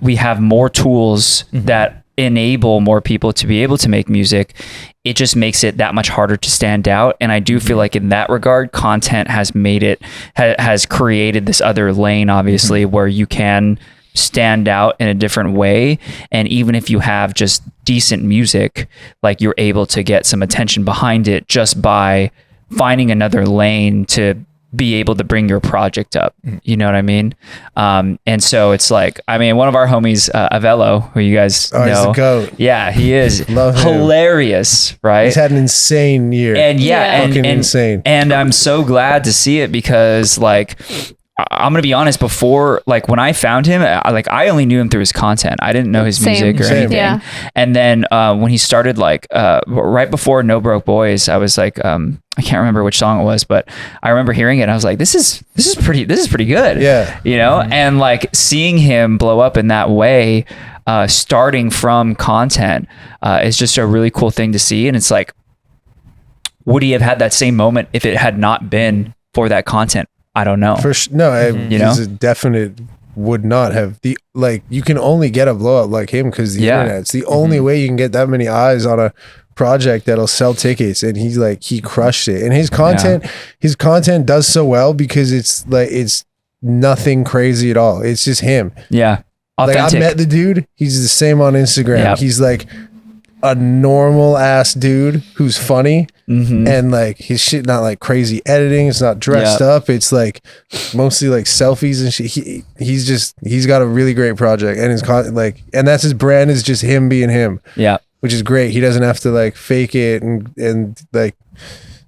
we have more tools that enable more people to be able to make music, it just makes it that much harder to stand out. And I do feel like in that regard, content has made it, has created this other lane, obviously, where you can stand out in a different way. And even if you have just decent music, like, you're able to get some attention behind it just by finding another lane to be able to bring your project up. You know what I mean? And so it's like, I mean, one of our homies, Avello, who you guys know. He's the GOAT. Yeah, he is. Love him. Hilarious, right? He's had an insane year. And Fucking insane. And I'm so glad to see it, because, like, I'm gonna be honest, before, like, when I found him, I only knew him through his content. I didn't know his music or anything. Yeah. And then when he started, like, right before No Broke Boys, I was like, I can't remember which song it was, but I remember hearing it and I was like, this is pretty good. Yeah. You know? And, like, seeing him blow up in that way, starting from content, is just a really cool thing to see. And it's like, would he have had that same moment if it had not been for that content? I don't know. You know, it's a definite would not have. You can only get a blow up like him because the internet. It's the only way you can get that many eyes on a project that'll sell tickets. And he crushed it. And his content does so well because it's nothing crazy at all. It's just him. Yeah. Authentic. Like, I met the dude. He's the same on Instagram. Yep. He's like a normal ass dude who's funny, and like his shit not like crazy editing. It's not dressed up. It's like mostly like selfies and shit. He's got a really great project, and and that's his brand, is just him being him. Yeah, which is great. He doesn't have to like fake it and like.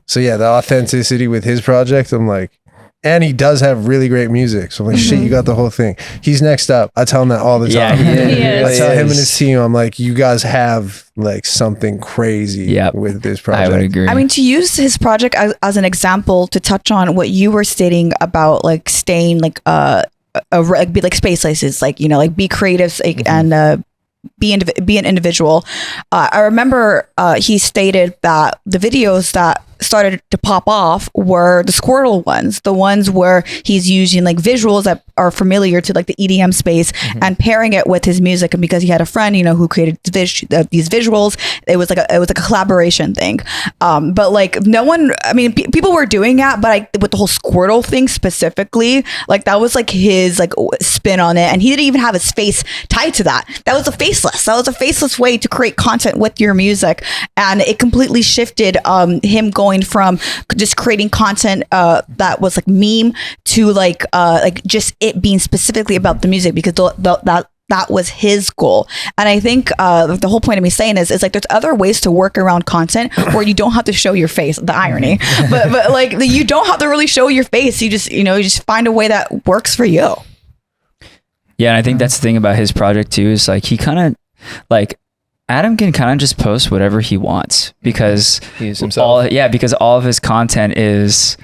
So yeah, the authenticity with his project, I'm like. And he does have really great music. So I'm like, shit, you got the whole thing. He's next up. I tell him that all the time. Yeah, I tell him and his team, I'm like, you guys have like something crazy with this project. I would agree. I mean, to use his project as an example to touch on what you were stating about like staying like be like space laces, like, you know, like be creative and be an individual. I remember he stated that the videos that started to pop off were the Squirtle ones, the ones where he's using like visuals that are familiar to like the EDM space and pairing it with his music. And because he had a friend, you know, who created these visuals, it was like a collaboration thing. But like no one, I mean, people were doing that, but with the whole Squirtle thing specifically, like that was like his like spin on it, and he didn't even have his face tied to that. That was a faceless way to create content with your music, and it completely shifted him going from just creating content that was like meme to like just it being specifically about the music, because that was his goal. And I think the whole point of me saying is like there's other ways to work around content where you don't have to show your face. The irony, but like you don't have to really show your face. You just find a way that works for you. Yeah, and I think that's the thing about his project too, is like he kind of like Adam can kind of just post whatever he wants because he's himself. Because all of his content is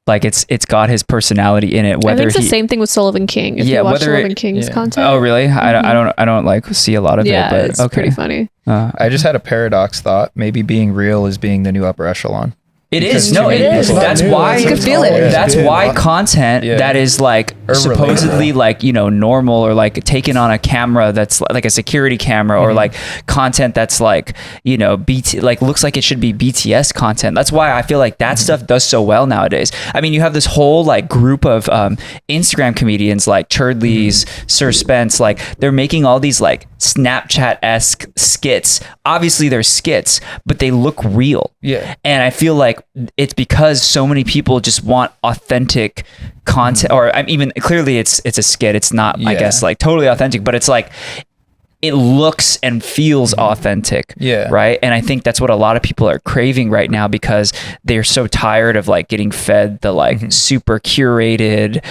like it's got his personality in it. Whether I think it's the same thing with Sullivan King. If you watch Sullivan King's content. Oh, really? I don't like see a lot of it, but it's pretty funny. I just had a paradox thought. Maybe being real is being the new upper echelon. It is. No, it is. That's why you can feel it. That's why content that is like supposedly like, you know, normal or like taken on a camera that's like a security camera or like content that's like, you know, like looks like it should be BTS content. That's why I feel like that stuff does so well nowadays. I mean, you have this whole like group of Instagram comedians like Churdleys, Sir Spence, like they're making all these like Snapchat-esque skits. Obviously they're skits, but they look real. Yeah. And I feel like it's because so many people just want authentic content, or I mean, even clearly it's a skit. It's not, I guess, like totally authentic, but it's like it looks and feels authentic. Yeah. Right. And I think that's what a lot of people are craving right now because they're so tired of like getting fed the like super curated,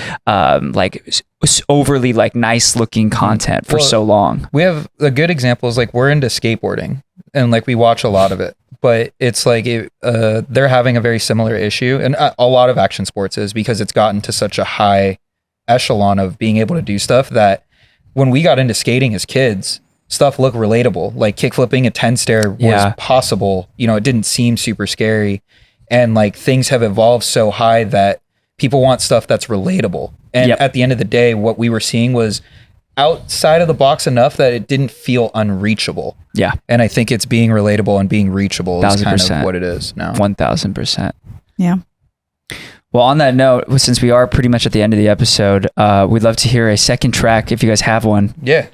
like overly like nice looking content for so long. We have a good example is like we're into skateboarding and like we watch a lot of it. But it's like they're having a very similar issue, and a lot of action sports is because it's gotten to such a high echelon of being able to do stuff that when we got into skating as kids, stuff looked relatable. Like kickflipping a 10 stair was possible. You know, it didn't seem super scary. And like things have evolved so high that people want stuff that's relatable. And at the end of the day, what we were seeing was outside of the box enough that it didn't feel unreachable. Yeah. And I think it's being relatable and being reachable is kind of what it is now. 1000%. Yeah. Well, on that note, since we are pretty much at the end of the episode, we'd love to hear a second track if you guys have one. Yeah.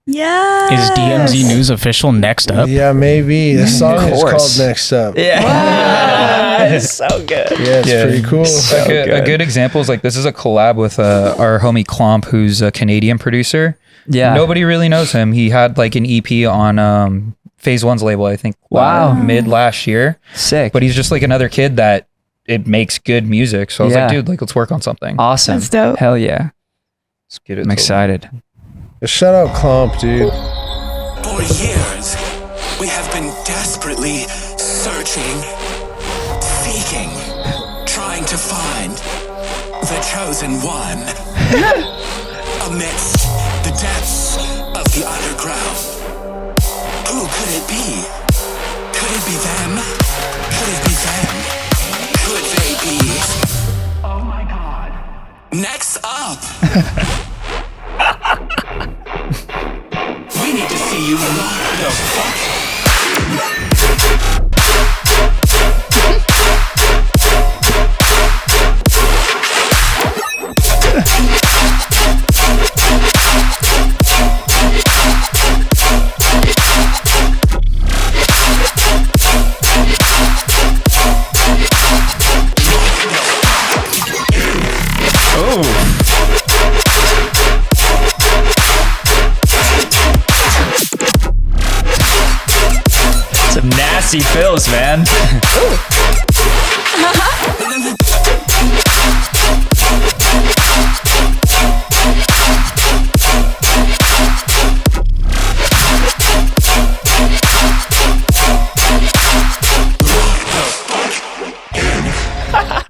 Yeah. Is DMZ News official next up? Yeah, maybe. The song is called Next Up. Yeah. Wow. It's so good. Yeah, it's pretty cool. A good example is like this is a collab with our homie Klomp, who's a Canadian producer. Yeah. Nobody really knows him. He had like an EP on Phase One's label, I think. Mid last year. Sick. But he's just like another kid that it makes good music. So I was like, dude, like let's work on something. Awesome. That's dope. Hell yeah. Let's get it. I'm excited. Shout out Klomp, dude. For years, we have been desperately searching, seeking, trying to find the chosen one amidst the depths of the underground. Who could it be? Could it be them? Could it be them? Could they be? Oh my God. Next up. We need to see you lock the fuck. Some nasty fills, man.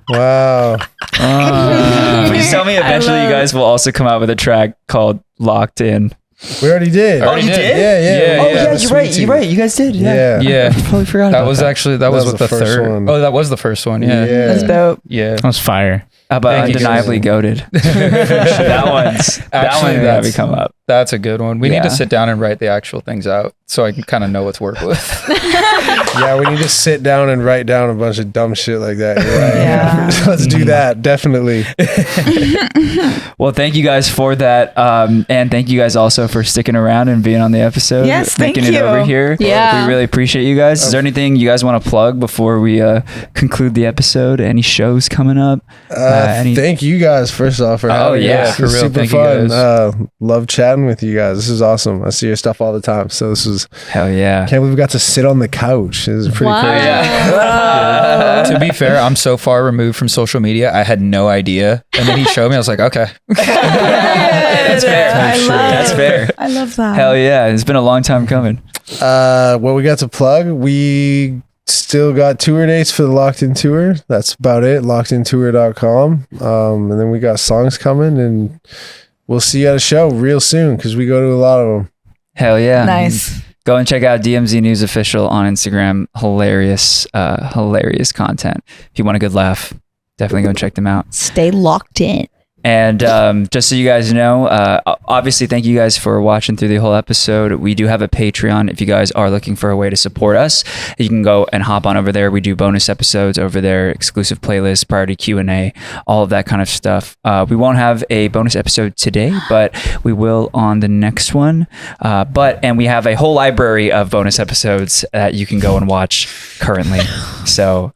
Wow. Please tell me eventually you guys will also come out with a track called Locked In. We already did. Oh, you did? Yeah. Oh, yeah, you're right. You guys did. Yeah. Yeah. I totally forgot That about was that. actually, that was with the third one. Oh, that was the first one. Yeah. That's dope. Yeah. That was fire. How about Thank you, Undeniably Goated? that one gotta come up. That's a good one. We need Yeah. to sit down and write the actual things out so I can kind of know what's work with. Yeah, we need to sit down and write down a bunch of dumb shit like that. You're right. Yeah. Let's do that. Definitely. Well, thank you guys for that. And thank you guys also for sticking around and being on the episode. Yes, thank making it you. over here. Yeah. We really appreciate you guys. Is there anything you guys want to plug before we conclude the episode? Any shows coming up? Thank you guys first off for having yeah, us. for It's real. super Thank you fun. guys. Love chatting with you guys. This is awesome. I see your stuff all the time. So this was Hell yeah. can't believe we got to sit on the couch. This is pretty Wow. crazy. To be fair, I'm so far removed from social media. I had no idea. And then he showed me. I was like, okay. That's fair. That's fair. I love that. Hell yeah. It's been a long time coming. What we got to plug, we still got tour dates for the Locked In Tour. That's about it. LockedInTour.com. And then we got songs coming, and we'll see you at a show real soon because we go to a lot of them. Hell yeah. Nice. Go and check out DMZ News Official on Instagram. Hilarious content. If you want a good laugh, definitely go and check them out. Stay locked in. And just so you guys know, obviously, thank you guys for watching through the whole episode. We do have a Patreon. If you guys are looking for a way to support us, you can go and hop on over there. We do bonus episodes over there, exclusive playlists, priority Q&A, all of that kind of stuff. We won't have a bonus episode today, but we will on the next one. And we have a whole library of bonus episodes that you can go and watch currently. So,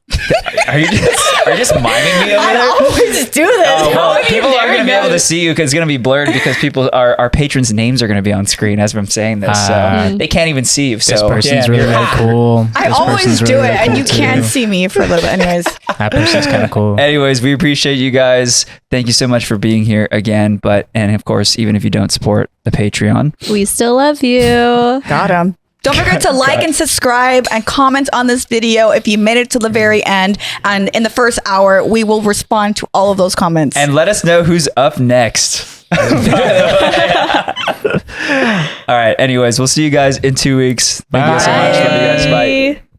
are you just miming me over there? Always do this. Well, people aren't going to be able to see you because it's going to be blurred because our patrons' names are going to be on screen as I'm saying this. So they can't even see you. So This person's yeah, really cool. I This always person's do really it, and cool you too. can't see me for a little bit. Anyways, That person's kind of cool. Anyways, we appreciate you guys. Thank you so much for being here again. And of course, even if you don't support the Patreon, We still love you. got him. Don't forget to like and subscribe and comment on this video if you made it to the very end. And in the first hour, we will respond to all of those comments. and let us know who's up next. All right. Anyways, we'll see you guys in 2 weeks. Thank you guys so much. Love you guys. Bye.